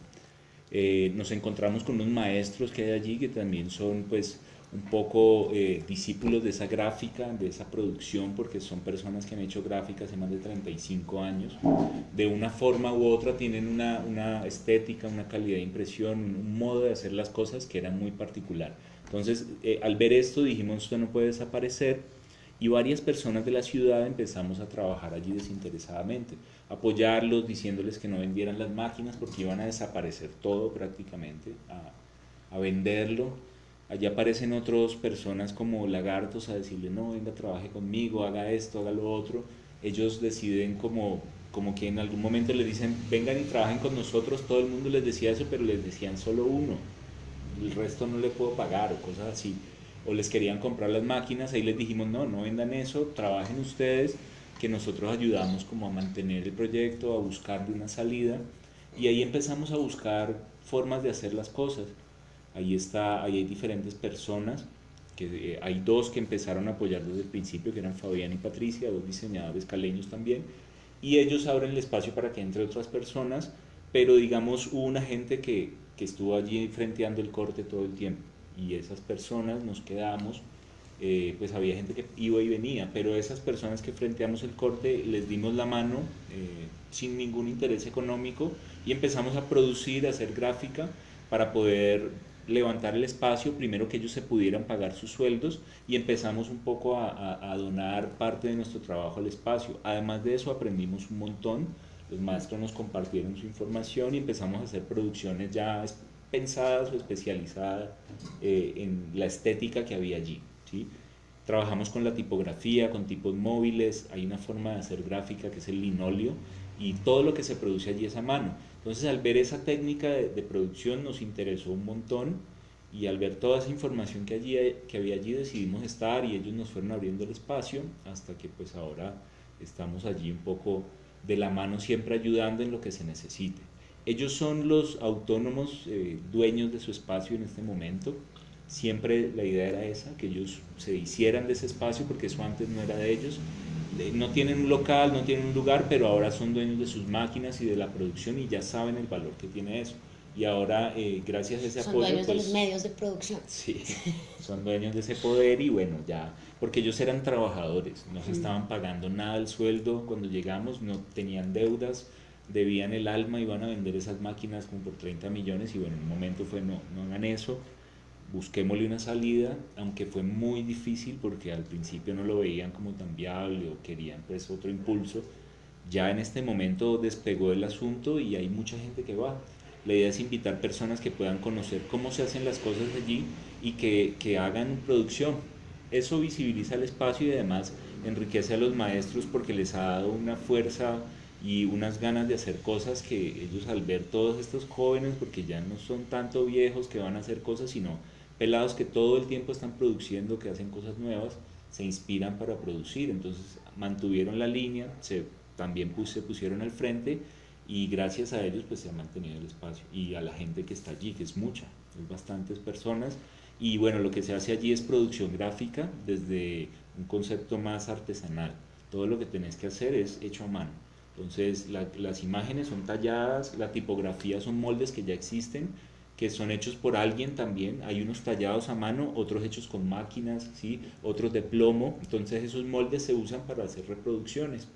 Nos encontramos con unos maestros que hay allí que también son pues un poco discípulos de esa gráfica, de esa producción, porque son personas que han hecho gráficas hace más de 35 años. De una forma u otra tienen una estética, una calidad de impresión, un modo de hacer las cosas que era muy particular. Entonces, al ver esto dijimos, esto no puede desaparecer, y varias personas de la ciudad empezamos a trabajar allí desinteresadamente, apoyarlos, diciéndoles que no vendieran las máquinas porque iban a desaparecer todo prácticamente, a venderlo. Allí aparecen otras personas como lagartos a decirle, no, venga, trabaje conmigo, haga esto, haga lo otro, ellos deciden como que en algún momento les dicen, vengan y trabajen con nosotros, todo el mundo les decía eso, pero les decían solo uno, el resto no le puedo pagar o cosas así. O les querían comprar las máquinas, ahí les dijimos, no, no vendan eso, trabajen ustedes, que nosotros ayudamos como a mantener el proyecto, a buscarle una salida. Y ahí empezamos a buscar formas de hacer las cosas. Ahí hay diferentes personas, hay dos que empezaron a apoyar desde el principio, que eran Fabián y Patricia, dos diseñadores caleños también, y ellos abren el espacio para que entre otras personas, pero digamos hubo una gente que estuvo allí frenteando el corte todo el tiempo, y esas personas nos quedamos, pues había gente que iba y venía, pero esas personas que frenteamos el corte les dimos la mano sin ningún interés económico y empezamos a producir, a hacer gráfica para poder levantar el espacio, primero que ellos se pudieran pagar sus sueldos y empezamos un poco a donar parte de nuestro trabajo al espacio. Además de eso aprendimos un montón, los maestros nos compartieron su información y empezamos a hacer producciones ya pensadas o especializadas en la estética que había allí, ¿sí? Trabajamos con la tipografía, con tipos móviles, hay una forma de hacer gráfica que es el linóleo y todo lo que se produce allí es a mano. Entonces al ver esa técnica de producción nos interesó un montón y al ver toda esa información que había allí decidimos estar y ellos nos fueron abriendo el espacio hasta que pues ahora estamos allí un poco de la mano siempre ayudando en lo que se necesite. Ellos son los autónomos dueños de su espacio en este momento. Siempre la idea era esa, que ellos se hicieran de ese espacio porque eso antes no era de ellos. No tienen un local, no tienen un lugar, pero ahora son dueños de sus máquinas y de la producción y ya saben el valor que tiene eso. Y ahora, gracias a ese Son apoyo... dueños pues, de los medios de producción. Sí, son dueños de ese poder y bueno, ya, porque ellos eran trabajadores, no se estaban pagando nada el sueldo cuando llegamos, no tenían deudas, debían el alma, iban a vender esas máquinas como por 30 millones y bueno, en un momento fue no hagan eso, busquémosle una salida, aunque fue muy difícil porque al principio no lo veían como tan viable o querían pues otro impulso. Ya en este momento despegó el asunto y hay mucha gente que va. La idea es invitar personas que puedan conocer cómo se hacen las cosas allí y que hagan producción. Eso visibiliza el espacio y además enriquece a los maestros porque les ha dado una fuerza y unas ganas de hacer cosas que ellos al ver todos estos jóvenes, porque ya no son tanto viejos que van a hacer cosas, sino pelados que todo el tiempo están produciendo, que hacen cosas nuevas, se inspiran para producir, entonces mantuvieron la línea, también se pusieron al frente y gracias a ellos pues se ha mantenido el espacio y a la gente que está allí, que es mucha, es bastantes personas y bueno, lo que se hace allí es producción gráfica desde un concepto más artesanal, todo lo que tenés que hacer es hecho a mano, entonces las imágenes son talladas, la tipografía son moldes que ya existen, que son hechos por alguien también, hay unos tallados a mano, otros hechos con máquinas, ¿sí? Otros de plomo, entonces esos moldes se usan para hacer reproducciones.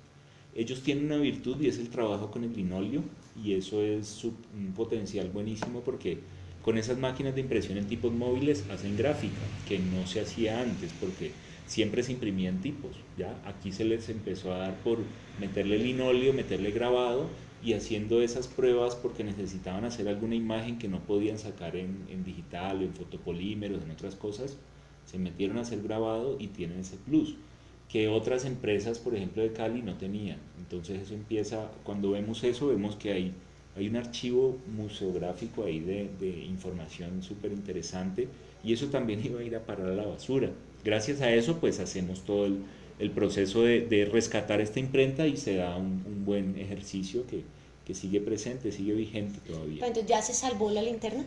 Ellos tienen una virtud y es el trabajo con el linóleo y eso es un potencial buenísimo porque con esas máquinas de impresión en tipos móviles hacen gráfica, que no se hacía antes porque siempre se imprimían tipos, ¿ya? Aquí se les empezó a dar por meterle linóleo, meterle grabado y haciendo esas pruebas porque necesitaban hacer alguna imagen que no podían sacar en digital o en fotopolímeros, en otras cosas, se metieron a hacer grabado y tienen ese plus que otras empresas, por ejemplo de Cali, no tenían. Entonces eso empieza, cuando vemos eso, vemos que hay un archivo museográfico ahí de información súper interesante y eso también iba a ir a parar a la basura. Gracias a eso pues hacemos todo el proceso de rescatar esta imprenta y se da un buen ejercicio que sigue presente, sigue vigente todavía. Pero entonces, ¿ya se salvó la linterna?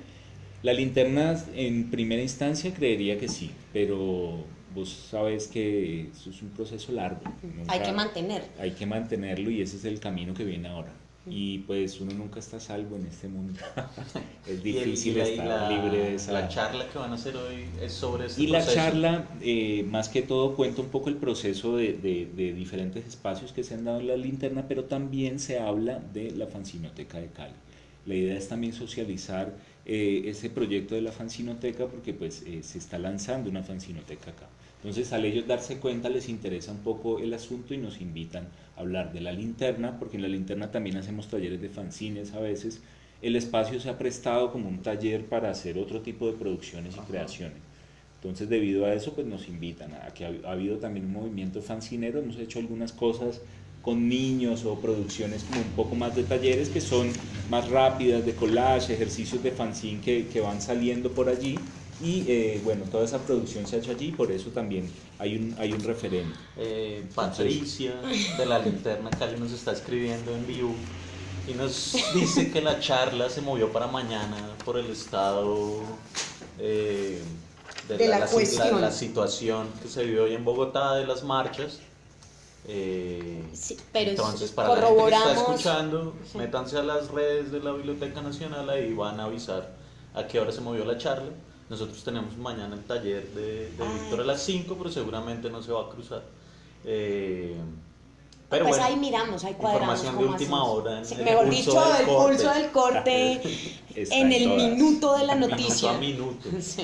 La linterna en primera instancia creería que sí, pero vos sabes que eso es un proceso largo. Hay que mantener. Hay que mantenerlo y ese es el camino que viene ahora. Y pues uno nunca está a salvo en este mundo. Es difícil estar libre de esa... La charla que van a hacer hoy es sobre este Y la proceso. charla, más que todo, cuenta un poco el proceso de diferentes espacios que se han dado en la linterna, pero también se habla de la Fanzinoteca de Cali. La idea es también socializar ese proyecto de la Fanzinoteca porque pues se está lanzando una Fanzinoteca acá. Entonces al ellos darse cuenta les interesa un poco el asunto y nos invitan a hablar de la linterna, porque en la linterna también hacemos talleres de fanzines a veces. El espacio se ha prestado como un taller para hacer otro tipo de producciones y creaciones. Entonces debido a eso pues nos invitan a que ha habido también un movimiento fancinero, hemos hecho algunas cosas con niños o producciones como un poco más de talleres que son más rápidas, de collage, ejercicios de fanzine que van saliendo por allí. Y bueno, toda esa producción se ha hecho allí, por eso también hay un referente. Patricia de la Linterna Cali nos está escribiendo en vivo y nos dice que la charla se movió para mañana por el estado De la cuestión. la situación que se vive hoy en Bogotá de las marchas. Sí, pero Entonces, para la gente que está corroboramos. escuchando, Sí. métanse a las redes de la Biblioteca Nacional, ahí van a avisar a qué hora se movió la charla. Nosotros tenemos mañana el taller de Víctor a las 5, pero seguramente no se va a cruzar. Pero Pues bueno, ahí miramos, ahí cuadramos. información de cómo última hacemos. hora. Sí, El mejor pulso dicho, del el corte. pulso del corte Está en el todas. minuto de la Minuto noticia. a minuto. Sí.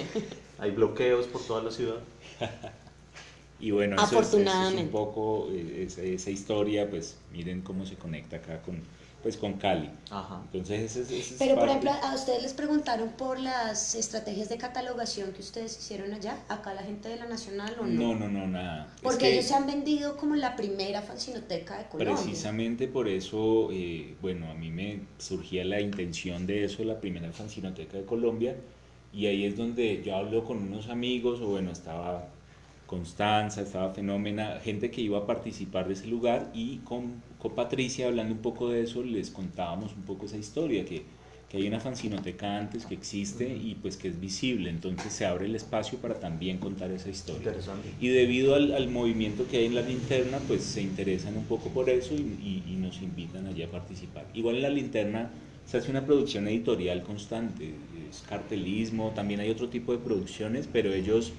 Hay bloqueos por toda la ciudad. Y bueno, eso es Afortunadamente. un poco esa historia, pues miren cómo se conecta acá con Cali. Ajá. Entonces, ese es Pero por parte. ejemplo, a ustedes les preguntaron por las estrategias de catalogación que ustedes hicieron allá, acá la gente de la Nacional o no. No, nada. Es Porque que ellos se han vendido como la primera fanzinoteca de Colombia. precisamente por eso, bueno, a mí me surgía la intención de eso, la primera fanzinoteca de Colombia, y ahí es donde yo hablo con unos amigos, o bueno, estaba Constanza, estaba Fenómena, gente que iba a participar de ese lugar, y con Patricia, hablando un poco de eso, les contábamos un poco esa historia, que hay una fanzinoteca antes que existe y pues que es visible, entonces se abre el espacio para también contar esa historia. Interesante. Y debido al movimiento que hay en la linterna, pues se interesan un poco por eso y nos invitan allí a participar. Igual en la linterna se hace una producción editorial constante, es cartelismo, también hay otro tipo de producciones, pero ellos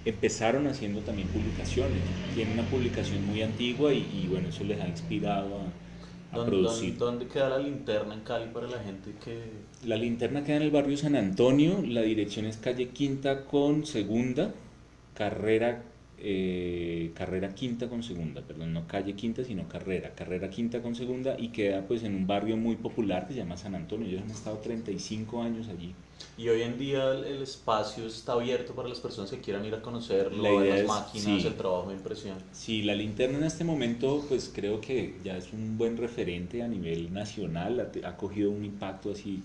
empezaron haciendo también publicaciones, tienen una publicación muy antigua y bueno, eso les ha inspirado a producir. ¿Dónde queda la Linterna en Cali para la gente que...? La linterna queda en el barrio San Antonio, la dirección es calle Quinta con Segunda, carrera Quinta con Segunda, perdón, no calle Quinta, sino carrera Quinta con Segunda, y queda pues en un barrio muy popular que se llama San Antonio. Ellos han estado 35 años allí. Y hoy en día el espacio está abierto para las personas que quieran ir a conocerlo, La ver idea las es, máquinas, sí. el trabajo de impresión. Sí, la linterna en este momento pues creo que ya es un buen referente a nivel nacional, ha cogido un impacto así,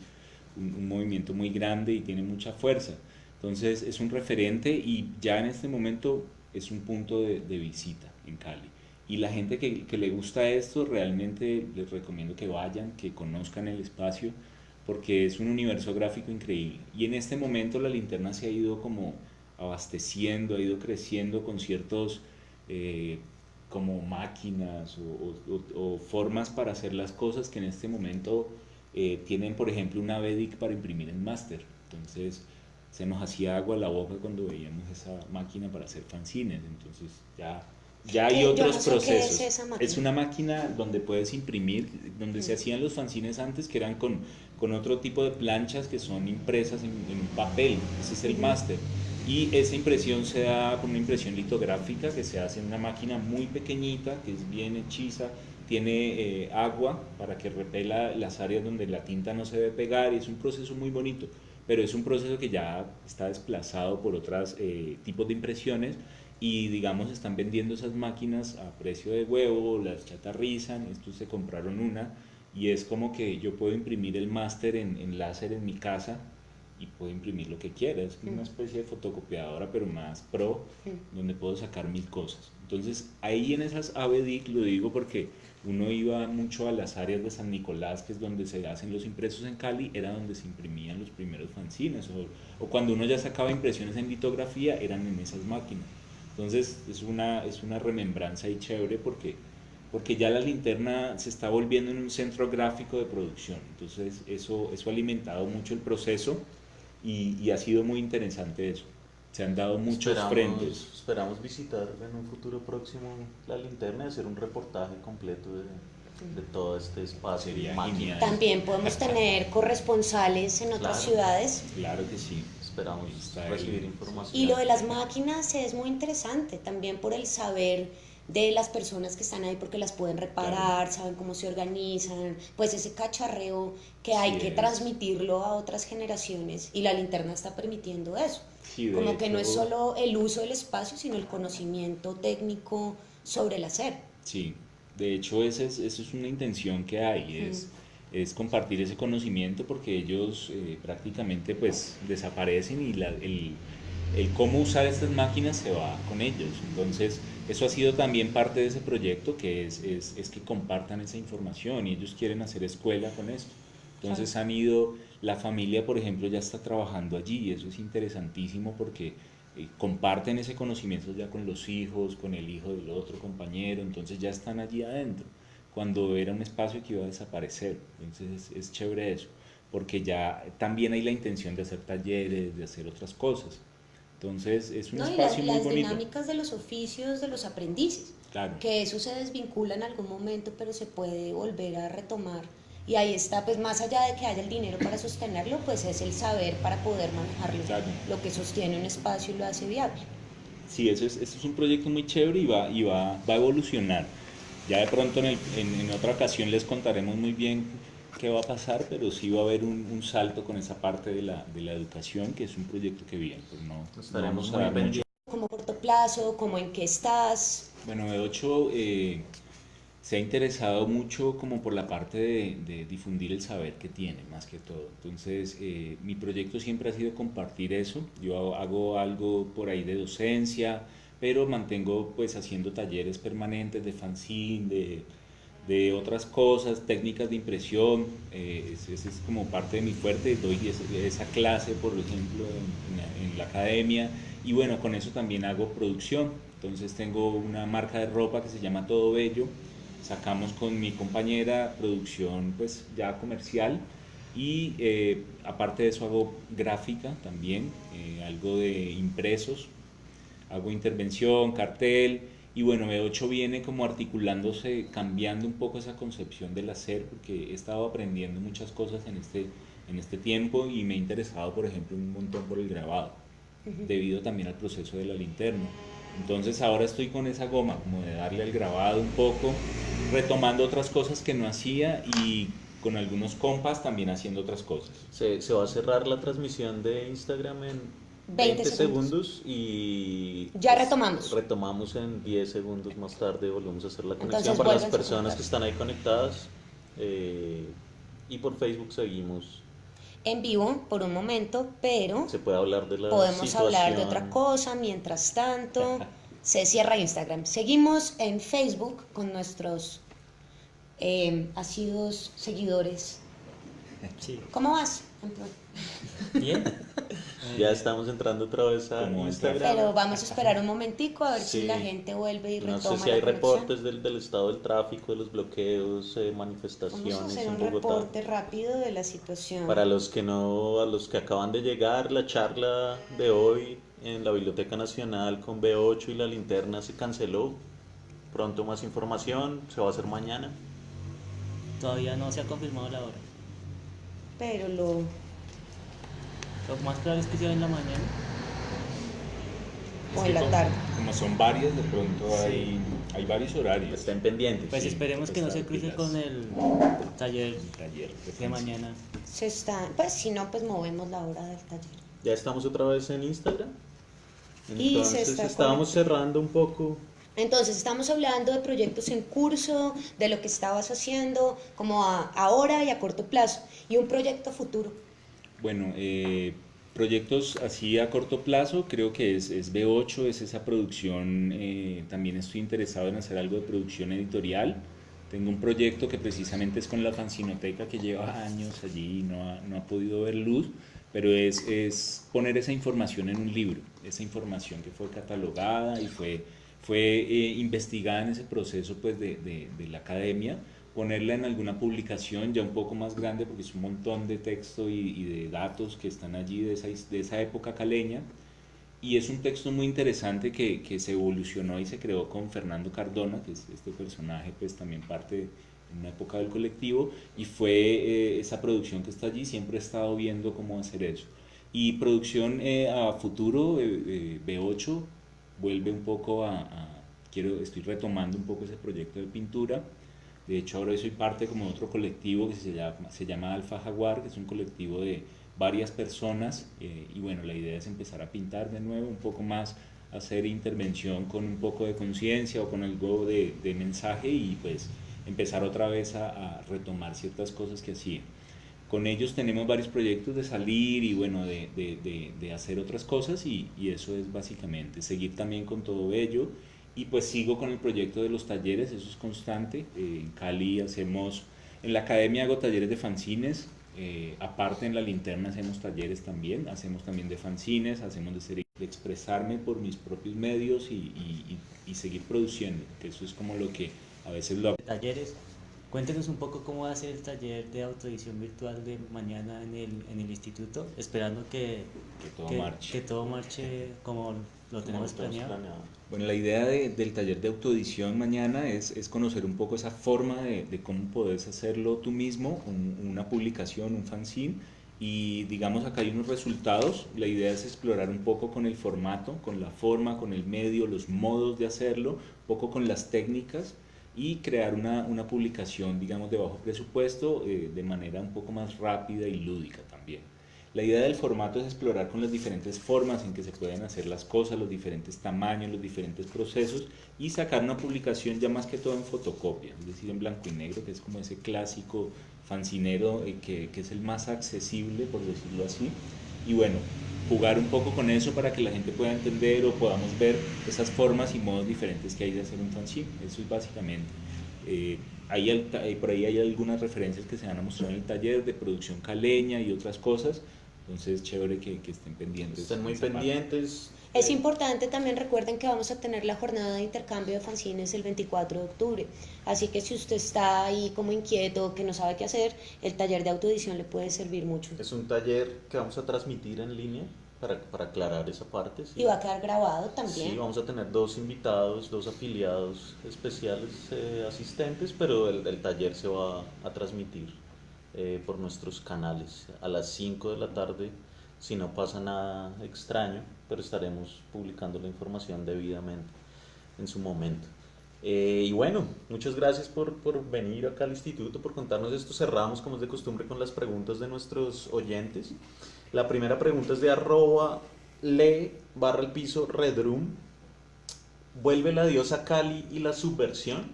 un movimiento muy grande y tiene mucha fuerza. Entonces es un referente y ya en este momento es un punto de visita en Cali. Y la gente que le gusta esto, realmente les recomiendo que vayan, que conozcan el espacio, porque es un universo gráfico increíble. Y en este momento la linterna se ha ido como abasteciendo, ha ido creciendo con ciertos como máquinas o formas para hacer las cosas que en este momento tienen, por ejemplo, una BEDIC para imprimir en máster. Entonces se nos hacía agua a la boca cuando veíamos esa máquina para hacer fanzines. Entonces ya hay Yo otros no sé qué procesos. es esa máquina. Es una máquina donde puedes imprimir, donde se hacían los fanzines antes, que eran con otro tipo de planchas que son impresas en un papel. Ese es el máster. Y esa impresión se da con una impresión litográfica que se hace en una máquina muy pequeñita, que es bien hechiza, tiene agua para que repela las áreas donde la tinta no se debe pegar, y es un proceso muy bonito, pero es un proceso que ya está desplazado por otros tipos de impresiones, y digamos están vendiendo esas máquinas a precio de huevo, las chatarrizan. Estos se compraron una y es como que yo puedo imprimir el máster en láser en mi casa y puedo imprimir lo que quiera. Es una especie de fotocopiadora pero más pro, donde puedo sacar mil cosas. Entonces ahí en esas ABDIC, lo digo porque uno iba mucho a las áreas de San Nicolás, que es donde se hacen los impresos en Cali, era donde se imprimían los primeros fanzines, o cuando uno ya sacaba impresiones en litografía eran en esas máquinas. Entonces es una remembranza y chévere porque ya la linterna se está volviendo en un centro gráfico de producción. Entonces eso ha alimentado mucho el proceso y ha sido muy interesante eso. Se han dado muchos frentes. Esperamos visitar en un futuro próximo la Linterna y hacer un reportaje completo de todo este espacio. Sería y máquinas. genial. También podemos tener corresponsales en otras Claro. ciudades. Claro que sí. Esperamos Está recibir ahí. información. Y lo de las máquinas es muy interesante también por el saber de las personas que están ahí, porque las pueden reparar, saben cómo se organizan, pues ese cacharreo que hay Sí que es. transmitirlo a otras generaciones, y la linterna está permitiendo eso. Sí, de Como que no es hecho, solo el uso del espacio, sino el conocimiento técnico sobre el hacer. Sí, De hecho, eso es una intención que hay, es compartir ese conocimiento porque ellos prácticamente pues desaparecen y el cómo usar estas máquinas se va con ellos. Entonces, eso ha sido también parte de ese proyecto, que es que compartan esa información y ellos quieren hacer escuela con esto. Entonces han ido, la familia por ejemplo ya está trabajando allí y eso es interesantísimo porque comparten ese conocimiento ya con los hijos, con el hijo del otro compañero, entonces ya están allí adentro, cuando era un espacio que iba a desaparecer. Entonces es chévere eso, porque ya también hay la intención de hacer talleres, de hacer otras cosas. Entonces es un No, y espacio muy las bonito. dinámicas de los oficios de los aprendices, Claro. que eso se desvincula en algún momento, pero se puede volver a retomar. Y ahí está, pues más allá de que haya el dinero para sostenerlo, pues es el saber para poder manejarlo, Claro. lo que sostiene un espacio y lo hace viable. Sí, eso es un proyecto muy chévere y va a evolucionar. Ya de pronto en otra ocasión les contaremos muy bien qué va a pasar, pero sí va a haber un salto con esa parte de la educación, que es un proyecto que viene, pues no Estaremos vamos a muy dar mucho. pendientes. Como corto plazo, como en qué estás. Bueno, B8 se ha interesado mucho como por la parte de difundir el saber que tiene, más que todo. Entonces, mi proyecto siempre ha sido compartir eso. Yo hago algo por ahí de docencia, pero mantengo pues haciendo talleres permanentes de fanzine, de otras cosas, técnicas de impresión. Ese es como parte de mi fuerte. Doy esa clase, por ejemplo, en la academia. Y bueno, con eso también hago producción. Entonces tengo una marca de ropa que se llama Todo Bello. Sacamos con mi compañera producción pues ya comercial y aparte de eso hago gráfica también, algo de impresos, hago intervención, cartel y bueno, B8 viene como articulándose, cambiando un poco esa concepción del hacer porque he estado aprendiendo muchas cosas en este tiempo y me he interesado por ejemplo un montón por el grabado, debido también al proceso de la linterna. Entonces ahora estoy con esa goma, como de darle al grabado un poco, retomando otras cosas que no hacía y con algunos compas también haciendo otras cosas. Se va a cerrar la transmisión de Instagram en 20 20 segundos. segundos y Ya pues, retomamos. retomamos en 10 segundos más tarde, volvemos a hacer la conexión Entonces, para las vuélvanse a personas conectar. que están ahí conectadas y por Facebook seguimos. En vivo por un momento, pero Se puede hablar de la podemos hablar de otra situación. cosa. Mientras tanto, se cierra Instagram. Seguimos en Facebook con nuestros asiduos seguidores. Sí. ¿Cómo vas? Bien. Ya estamos entrando otra vez a Como Instagram. Pero vamos a esperar un momentico a ver si Sí. la gente vuelve y No retoma sé si hay la conexión. reportes del estado del tráfico, de los bloqueos, Vamos a manifestaciones hacer en un Bogotá. reporte rápido de la situación. Para los que no, a los que acaban de llegar, la charla de hoy en la Biblioteca Nacional con B8 y la linterna se canceló. Pronto más información, se va a hacer mañana. Todavía no se ha confirmado la hora. Pero Lo más probable es que sea en la mañana. o Es en que la tarde. Como son varias, de pronto hay varios horarios. Estén pendientes. Pues Sí, esperemos que no se estar cruce pilas. con el taller Taller de mañana. Se está, pues si no, pues movemos la hora del taller. Ya estamos otra vez en Instagram. Y se Entonces está estábamos cerrando un poco. Entonces, estamos hablando de proyectos en curso, de lo que estabas haciendo, como ahora y a corto plazo, y un proyecto futuro. Bueno, proyectos así a corto plazo, creo que es B8, es esa producción, también estoy interesado en hacer algo de producción editorial. Tengo un proyecto que precisamente es con la Fanzinoteca que lleva años allí y no ha podido ver luz, pero es poner esa información en un libro, esa información que fue catalogada y fue investigada en ese proceso pues, de la academia, ponerla en alguna publicación ya un poco más grande porque es un montón de texto y de datos que están allí de esa época caleña y es un texto muy interesante que se evolucionó y se creó con Fernando Cardona, que es este personaje pues también parte de una época del colectivo y fue esa producción que está allí, siempre he estado viendo cómo hacer eso y producción a futuro, B8 vuelve un poco estoy retomando un poco ese proyecto de pintura. De hecho, ahora soy parte como de otro colectivo que se llama Alfa Jaguar, que es un colectivo de varias personas y bueno, la idea es empezar a pintar de nuevo un poco más hacer intervención con un poco de conciencia o con algo de mensaje y pues empezar otra vez a retomar ciertas cosas que hacía. Con ellos tenemos varios proyectos de salir y bueno, de hacer otras cosas y eso es básicamente, seguir también con todo ello y pues sigo con el proyecto de los talleres, eso es constante. En Cali hacemos, en la academia hago talleres de fanzines, aparte en la linterna hacemos talleres también, hacemos también de fanzines, hacemos de expresarme por mis propios medios y seguir produciendo, que eso es como lo que a veces lo... Talleres. Cuéntenos un poco cómo va a ser el taller de autoedición virtual de mañana en el instituto, esperando que todo marche como lo tenemos planeado. Bueno, la idea del taller de autoedición mañana es conocer un poco esa forma de cómo puedes hacerlo tú mismo, una publicación, un fanzine, y digamos acá hay unos resultados. La idea es explorar un poco con el formato, con la forma, con el medio, los modos de hacerlo, un poco con las técnicas, y crear una publicación, digamos, de bajo presupuesto, de manera un poco más rápida y lúdica también. La idea del formato es explorar con las diferentes formas en que se pueden hacer las cosas, los diferentes tamaños, los diferentes procesos, y sacar una publicación ya más que todo en fotocopia, es decir, en blanco y negro, que es como ese clásico fancinero que es el más accesible, por decirlo así. Y bueno, jugar un poco con eso para que la gente pueda entender o podamos ver esas formas y modos diferentes que hay de hacer un fanzine. Eso es básicamente. Por ahí hay algunas referencias que se van a mostrar en el taller de producción caleña y otras cosas. Entonces, chévere que estén pendientes. Estén muy pendientes. Es importante también, recuerden que vamos a tener la jornada de intercambio de fanzines el 24 de octubre, así que si usted está ahí como inquieto, que no sabe qué hacer, el taller de autoedición le puede servir mucho. Es un taller que vamos a transmitir en línea para aclarar esa parte. ¿Sí? Y va a quedar grabado también. Sí, vamos a tener 2 invitados, 2 afiliados especiales asistentes, pero el taller se va a transmitir por nuestros canales a las 5 de la tarde. Si no pasa nada extraño, pero estaremos publicando la información debidamente en su momento. Y bueno, muchas gracias por venir acá al instituto, por contarnos esto. Cerramos, como es de costumbre, con las preguntas de nuestros oyentes. La primera pregunta es de @le_redrum. ¿Vuelve la diosa Kali y la subversión?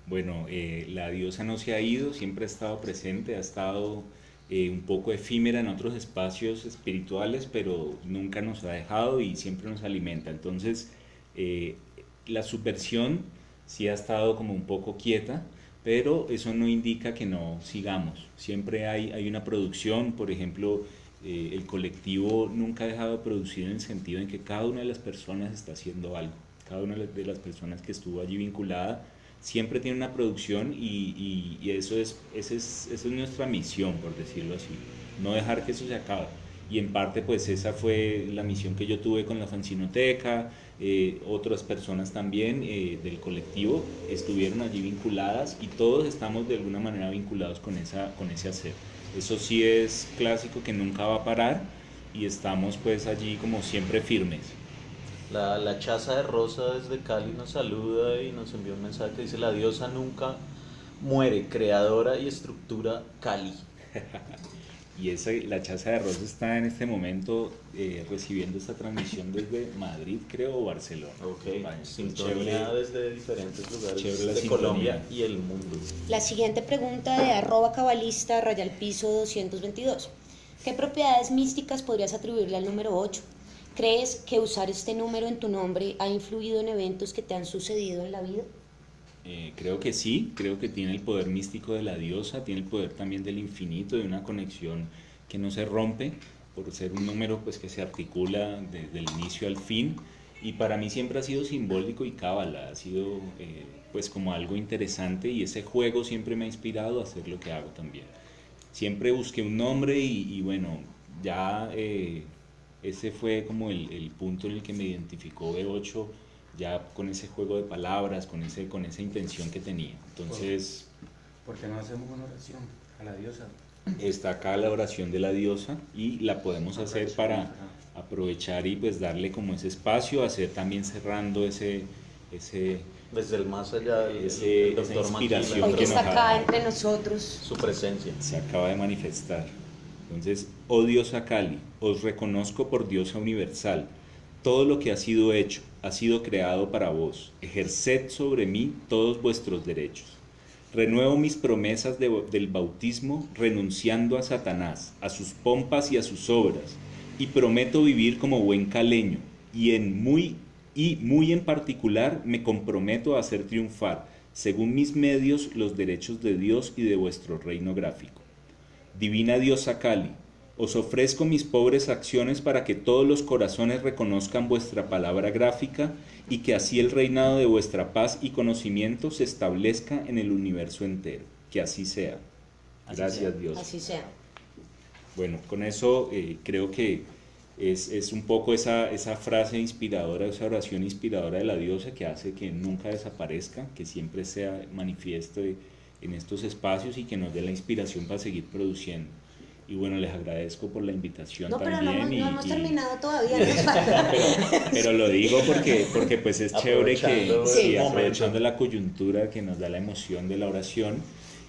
Bueno, la diosa no se ha ido, siempre ha estado presente, ha estado un poco efímera en otros espacios espirituales, pero nunca nos ha dejado y siempre nos alimenta. Entonces, la subversión sí ha estado como un poco quieta, pero eso no indica que no sigamos. Siempre hay una producción, por ejemplo, el colectivo nunca ha dejado de producir en el sentido en que cada una de las personas está haciendo algo. Cada una de las personas que estuvo allí vinculada siempre tiene una producción y esa es nuestra misión, por decirlo así, no dejar que eso se acabe. Y en parte pues esa fue la misión que yo tuve con la fanzinoteca. Otras personas también del colectivo estuvieron allí vinculadas y todos estamos de alguna manera vinculados con ese hacer. Eso sí es clásico, que nunca va a parar, y estamos pues allí como siempre firmes. La Chaza de Rosa desde Cali nos saluda y nos envía un mensaje que dice: la diosa nunca muere, creadora y estructura Cali. Y la Chaza de Rosa está en este momento recibiendo esta transmisión desde Madrid, creo, o Barcelona. Ok, sintonía desde diferentes lugares chévere de Colombia y el mundo. La siguiente pregunta de @cabalista _piso 222. ¿Qué propiedades místicas podrías atribuirle al número 8? ¿Crees que usar este número en tu nombre ha influido en eventos que te han sucedido en la vida? Creo que sí, creo que tiene el poder místico de la diosa, tiene el poder también del infinito, de una conexión que no se rompe, por ser un número pues que se articula desde el inicio al fin, y para mí siempre ha sido simbólico y cábala, ha sido pues como algo interesante, y ese juego siempre me ha inspirado a hacer lo que hago también. Siempre busqué un nombre y bueno, ya ese fue como el punto en el que me identificó B8, ya con ese juego de palabras, con esa intención que tenía. Entonces, ¿por qué no hacemos una oración a la diosa? Está acá la oración de la diosa y la podemos hacer para aprovechar y pues darle como ese espacio, hacer también cerrando ese desde el más allá, esa inspiración Hoy que está nos ha acá dado. entre nosotros. su presencia. Se acaba de manifestar. Entonces, oh diosa Kali, os reconozco por diosa universal. todo lo que ha sido hecho, ha sido creado para vos. Ejerced sobre mí todos vuestros derechos. Renuevo mis promesas del bautismo renunciando a Satanás, a sus pompas y a sus obras, y prometo vivir como buen caleño, y muy en particular me comprometo a hacer triunfar, según mis medios, los derechos de Dios y de vuestro reino gráfico. Divina diosa Kali, os ofrezco mis pobres acciones para que todos los corazones reconozcan vuestra palabra gráfica y que así el reinado de vuestra paz y conocimiento se establezca en el universo entero. Que así sea. Gracias, Dios. Así sea. Bueno, con eso creo que es un poco esa frase inspiradora, esa oración inspiradora de la diosa que hace que nunca desaparezca, que siempre sea manifiesto en estos espacios y que nos dé la inspiración para seguir produciendo. Y bueno, les agradezco por la invitación Pero también. no hemos terminado todavía. Nos falta. pero lo digo porque pues es chévere que aprovechando sí. la coyuntura que nos da la emoción de la oración.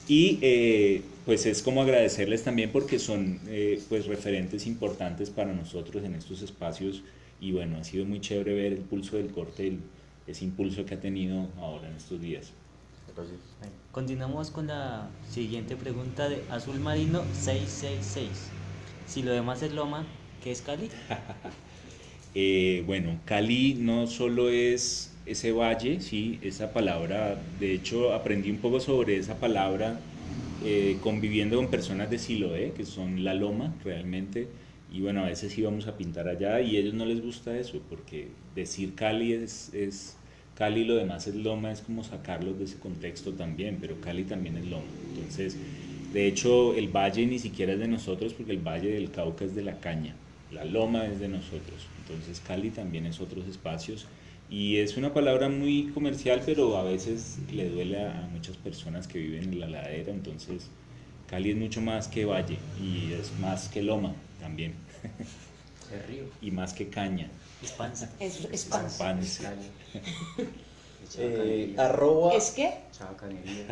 Y pues es como agradecerles también porque son pues referentes importantes para nosotros en estos espacios. Y bueno, ha sido muy chévere ver el pulso del corte, ese impulso que ha tenido ahora en estos días. Gracias. Continuamos con la siguiente pregunta de Azul Marino 666. Si lo demás es Loma, ¿qué es Cali? Bueno, Cali no solo es ese valle, sí, esa palabra, de hecho aprendí un poco sobre esa palabra conviviendo con personas de Siloé, que son la Loma realmente, y bueno, a veces íbamos a pintar allá y a ellos no les gusta eso, porque decir Cali es Cali, lo demás es Loma, es como sacarlos de ese contexto también, pero Cali también es Loma. Entonces, de hecho, el valle ni siquiera es de nosotros porque el Valle del Cauca es de la caña, la Loma es de nosotros. Entonces, Cali también es otros espacios y es una palabra muy comercial, pero a veces le duele a muchas personas que viven en la ladera. Entonces, Cali es mucho más que valle y es más que Loma también. El río. Y más que caña. Espanza. Es pan. Pance. Arroba ¿Es qué? Chabacanería.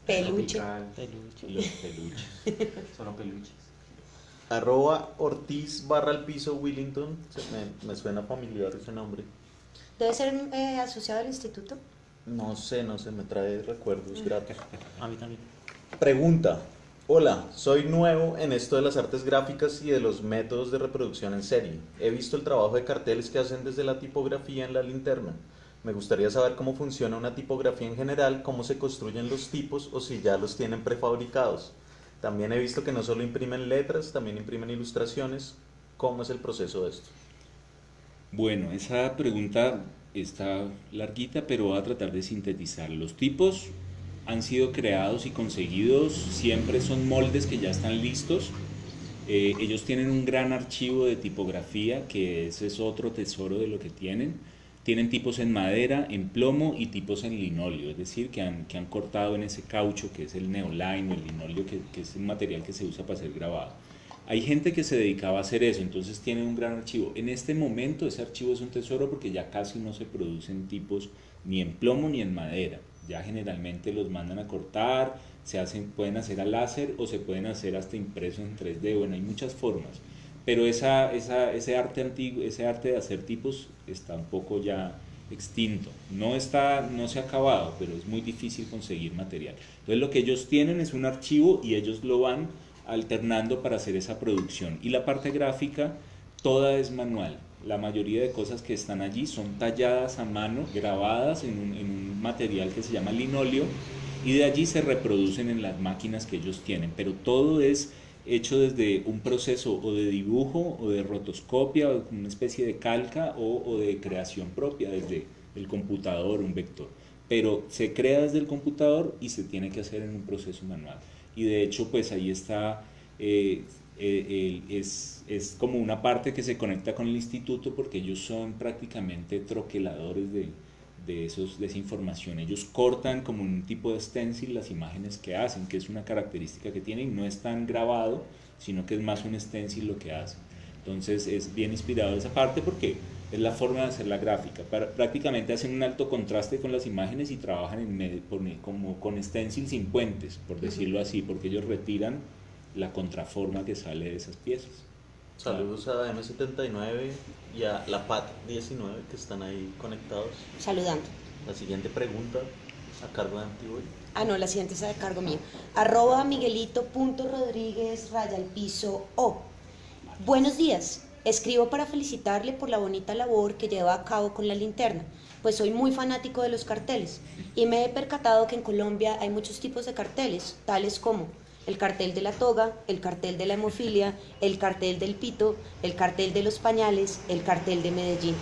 Peluche. Tropical. Peluche. Los peluches. Solo peluches. arroba Ortiz_al_piso Willington. Me suena familiar ese nombre. ¿Debe ser asociado al instituto? No sé, me trae recuerdos gratos. A mí también. Pregunta. Hola, soy nuevo en esto de las artes gráficas y de los métodos de reproducción en serie. He visto el trabajo de carteles que hacen desde la tipografía en la linterna. Me gustaría saber cómo funciona una tipografía en general, cómo se construyen los tipos o si ya los tienen prefabricados. También he visto que no solo imprimen letras, también imprimen ilustraciones. ¿Cómo es el proceso de esto? Bueno, esa pregunta está larguita, pero voy a tratar de sintetizar. Los tipos han sido creados y conseguidos, siempre son moldes que ya están listos. Ellos tienen un gran archivo de tipografía, que ese es otro tesoro de lo que tienen. Tienen tipos en madera, en plomo y tipos en linóleo, es decir, que han cortado en ese caucho que es el neoline o el linóleo, que es un material que se usa para hacer grabado. Hay gente que se dedicaba a hacer eso, entonces tienen un gran archivo. En este momento ese archivo es un tesoro porque ya casi no se producen tipos ni en plomo ni en madera. Ya generalmente los mandan a cortar, pueden hacer a láser o se pueden hacer hasta impresos en 3D. Bueno, hay muchas formas, pero ese arte antiguo, ese arte de hacer tipos está un poco ya extinto. No se ha acabado, pero es muy difícil conseguir material. Entonces lo que ellos tienen es un archivo y ellos lo van alternando para hacer esa producción. Y la parte gráfica, toda es manual. La mayoría de cosas que están allí son talladas a mano, grabadas en un material que se llama linóleo y de allí se reproducen en las máquinas que ellos tienen, pero todo es hecho desde un proceso o de dibujo o de rotoscopia o una especie de calca o de creación propia desde el computador, un vector, pero se crea desde el computador y se tiene que hacer en un proceso manual y de hecho pues ahí está es como una parte que se conecta con el instituto porque ellos son prácticamente troqueladores de esa información. Ellos cortan como un tipo de stencil las imágenes que hacen, que es una característica que tienen, no es tan grabado, sino que es más un stencil lo que hacen. Entonces es bien inspirado esa parte porque es la forma de hacer la gráfica. Prácticamente hacen un alto contraste con las imágenes y trabajan como con stencil sin puentes, por decirlo así, porque ellos retiran la contraforma que sale de esas piezas. Saludos a M79 y a la PAT-19 que están ahí conectados. Saludando. La siguiente pregunta a cargo de Antiboy. Ah, no, la siguiente es a cargo mío. @Miguelito.Rodríguez_o. Buenos días. Escribo para felicitarle por la bonita labor que lleva a cabo con la linterna, pues soy muy fanático de los carteles y me he percatado que en Colombia hay muchos tipos de carteles, tales como el cartel de la toga, el cartel de la hemofilia, el cartel del pito, el cartel de los pañales, el cartel de Medellín.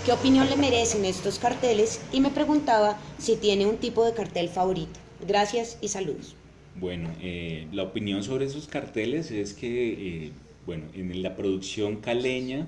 ¿Qué opinión le merecen estos carteles? Y me preguntaba si tiene un tipo de cartel favorito. Gracias y saludos. Bueno, la opinión sobre esos carteles es que, bueno, en la producción caleña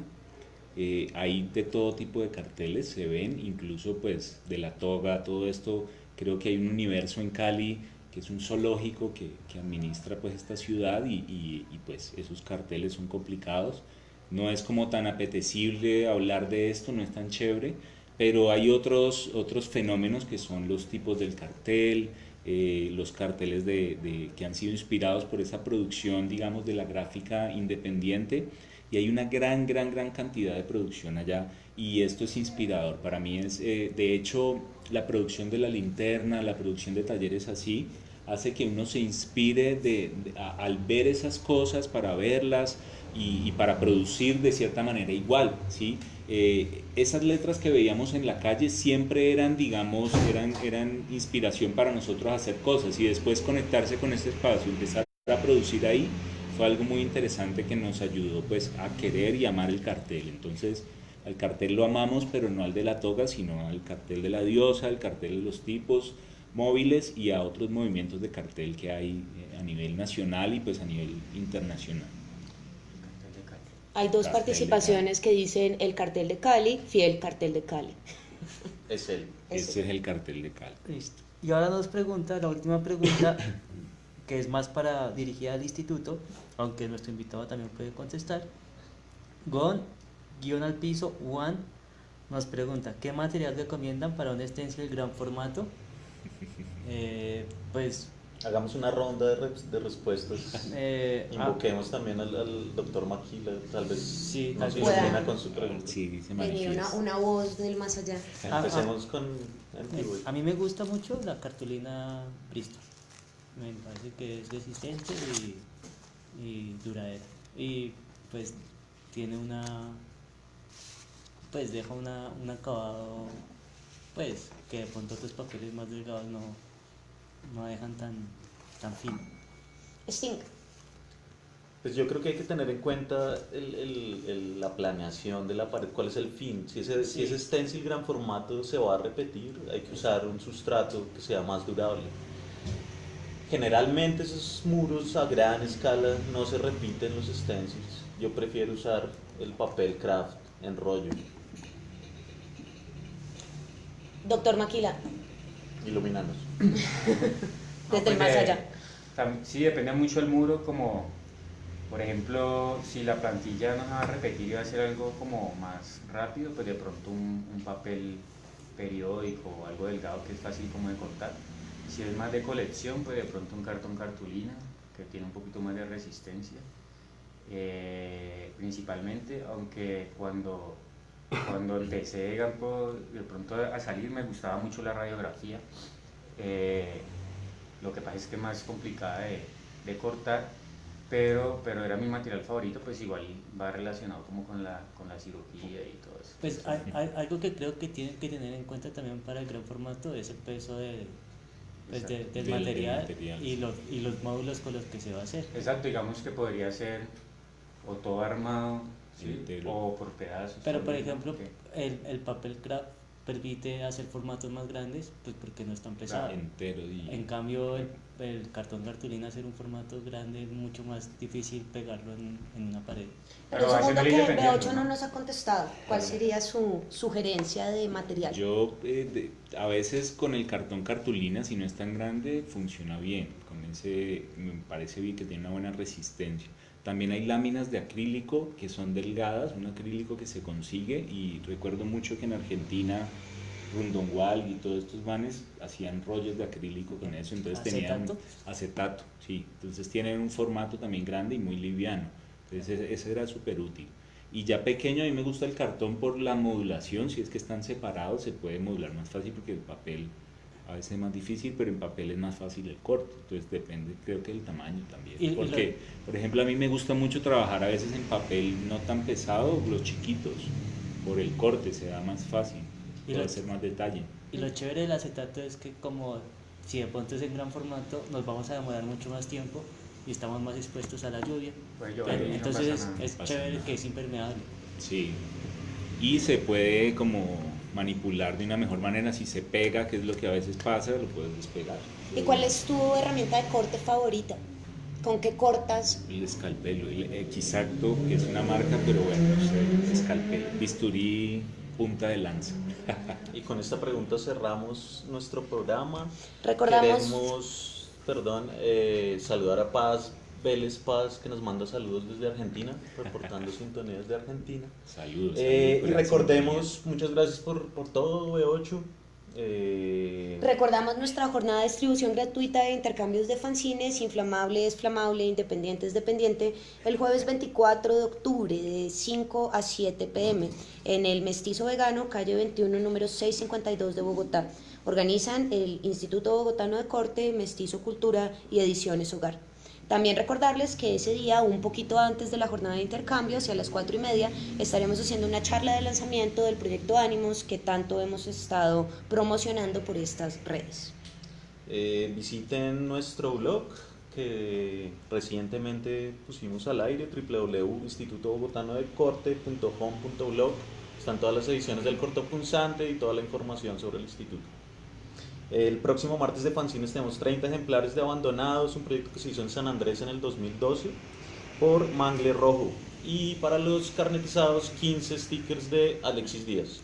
hay de todo tipo de carteles, se ven, incluso pues de la toga, todo esto, creo que hay un universo en Cali que es un zoológico que administra pues esta ciudad y pues esos carteles son complicados. No es como tan apetecible hablar de esto, no es tan chévere, pero hay otros fenómenos que son los tipos del cartel, los carteles que han sido inspirados por esa producción, digamos, de la gráfica independiente, y hay una gran cantidad de producción allá, y esto es inspirador. Para mí es, de hecho, la producción de la linterna, la producción de talleres así, hace que uno se inspire al ver esas cosas, para verlas y para producir de cierta manera igual, ¿sí? Esas letras que veíamos en la calle siempre eran, digamos, eran inspiración para nosotros a hacer cosas, y después conectarse con este espacio, empezar a producir ahí, fue algo muy interesante que nos ayudó pues a querer y amar el cartel. Entonces al cartel lo amamos, pero no al de la toga, sino al cartel de la diosa, al cartel de los tipos móviles y a otros movimientos de cartel que hay a nivel nacional y pues a nivel internacional. Hay dos Cartel participaciones que dicen el cartel de Cali, fiel cartel de Cali. Es él. Ese es el cartel de Cali. Listo. Y ahora nos pregunta, la última pregunta, que es más para dirigida al instituto, aunque nuestro invitado también puede contestar. Gon-al-piso Juan nos pregunta, ¿qué material recomiendan para un stencil gran formato? Pues Hagamos una ronda de respuestas. Invoquemos también al doctor Maquila, tal vez Sí, nos tal vez. ilumina con su pregunta. Sí, dice Tenía Manifiesta. una voz del más allá. Empecemos con Antiboy. a mí me gusta mucho la cartulina Bristol. Me parece que es resistente y duradera. Y pues tiene pues deja un acabado, pues que de pronto otros papeles más delgados no dejan tan fino. Sting. Pues yo creo que hay que tener en cuenta la planeación de la pared, cuál es el fin. Si ese stencil gran formato se va a repetir, hay que usar un sustrato que sea más durable. Generalmente esos muros a gran escala no se repiten los stencils. Yo prefiero usar el papel craft en rollo. Doctor Maquila, Iluminanos. desde el más allá. Sí, depende mucho del muro, como por ejemplo, si la plantilla no se va a repetir y va a ser algo como más rápido, pues de pronto un papel periódico o algo delgado que es fácil como de cortar. Si es más de colección, pues de pronto un cartón cartulina que tiene un poquito más de resistencia. Principalmente, aunque cuando empecé de pronto a salir me gustaba mucho la radiografía. Lo que pasa es que es más complicada de cortar, pero era mi material favorito, pues igual va relacionado como con la cirugía y todo eso. Pues algo que creo que tienen que tener en cuenta también para el gran formato es el peso del material y los módulos con los que se va a hacer. Exacto, digamos que podría ser o todo armado, ¿sí? Entero. O por pedazos. Pero por también, ejemplo, que- el papel craft permite hacer formatos más grandes, pues porque no es tan pesado. Entero y En cambio, el cartón cartulina, hacer un formato grande es mucho más difícil pegarlo en una pared. Pero Pero segundo haciéndole que independiente, B8 no ¿no? nos ha contestado. ¿Cuál sería su sugerencia de material? yo a veces con el cartón cartulina, si no es tan grande, funciona bien. Con ese me parece bien que tiene una buena resistencia. También hay láminas de acrílico que son delgadas, un acrílico que se consigue, y recuerdo mucho que en Argentina Rundonwald y todos estos manes hacían rollos de acrílico con eso, entonces tenían ¿Acetato? acetato, sí, entonces tienen un formato también grande y muy liviano. Entonces ese era súper útil. Y ya pequeño a mí me gusta el cartón por la modulación, si es que están separados se puede modular más fácil porque el papel a veces es más difícil, pero en papel es más fácil el corte, entonces depende creo que del tamaño también. Porque, por ejemplo, a mí me gusta mucho trabajar a veces en papel no tan pesado, los chiquitos, por el corte se da más fácil, puede hacer más detalle. Y lo chévere del acetato es que como si de pronto es en gran formato, nos vamos a demorar mucho más tiempo y estamos más expuestos a la lluvia. Puede llover y no Entonces pasa nada. es chévere que es impermeable. Sí, y se puede como manipular de una mejor manera, si se pega, que es lo que a veces pasa, lo puedes despegar. ¿Y cuál es tu herramienta de corte favorita? ¿Con qué cortas? El escalpelo, el Exacto, que es una marca, pero bueno, no sé, escalpelo, bisturí, punta de lanza. Y con esta pregunta cerramos nuestro programa. Recordamos, Queremos, saludar a Paz Vélez Paz, que nos manda saludos desde Argentina, reportando sintonías de Argentina. Saludos. Y por la recordemos, sintonía. muchas gracias por todo, V8. recordamos nuestra jornada de distribución gratuita de intercambios de fanzines, inflamable, desflamable, independiente, dependiente, el jueves 24 de octubre de 5 a 7 pm en el Mestizo Vegano, calle 21, número 652 de Bogotá. Organizan el Instituto Bogotano de Corte, Mestizo Cultura y Ediciones Hogar. También recordarles que ese día, un poquito antes de la jornada de intercambio, hacia las 4:30, estaremos haciendo una charla de lanzamiento del proyecto Ánimos que tanto hemos estado promocionando por estas redes. Visiten nuestro blog que recientemente pusimos al aire, www.institutobogotanodecorte.com.blog. Están todas las ediciones del cortopunzante y toda la información sobre el instituto. El próximo martes de fanzines tenemos 30 ejemplares de Abandonados, un proyecto que se hizo en San Andrés en el 2012 por Mangle Rojo. Y para los carnetizados, 15 stickers de Alexis Díaz.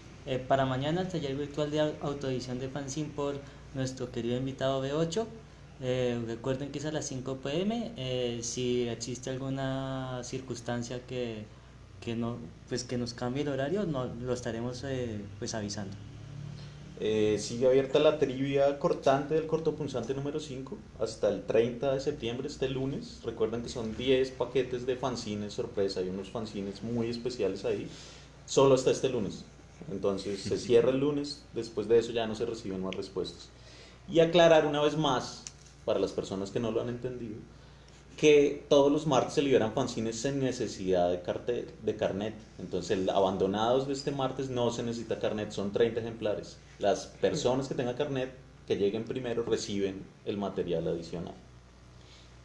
Para mañana el taller virtual de autoedición de fanzine por nuestro querido invitado B8. Recuerden que es a las 5 pm. Si existe alguna circunstancia que nos cambie el horario, lo estaremos pues avisando. Sigue abierta la trivia cortante del cortopunzante número 5 hasta el 30 de septiembre, este lunes. Recuerden que son 10 paquetes de fanzines sorpresa, hay unos fanzines muy especiales ahí, solo hasta este lunes. Entonces se cierra el lunes, después de eso ya no se reciben más respuestas. Y aclarar una vez más, para las personas que no lo han entendido, que todos los martes se liberan fanzines sin necesidad de carnet. Entonces el Abandonados de este martes no se necesita carnet, son 30 ejemplares. Las personas que tengan carnet, que lleguen primero, reciben el material adicional.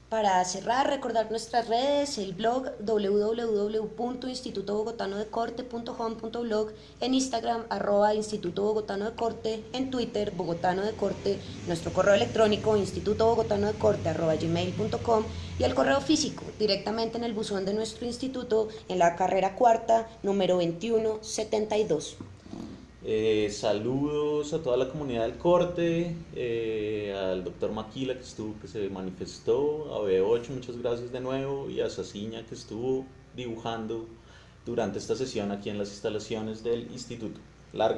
Para cerrar, recordar nuestras redes, el blog www.institutobogotanodecorte.com.blog, en Instagram @Instituto Bogotano de Corte, en Twitter Bogotano de Corte, nuestro correo electrónico institutobogotanodecorte@gmail.com y el correo físico directamente en el buzón de nuestro instituto en la carrera cuarta, número 2172. Saludos a toda la comunidad del corte, al doctor Maquila que se manifestó, a B8 muchas gracias de nuevo, y a Saciña que estuvo dibujando durante esta sesión aquí en las instalaciones del instituto. Larga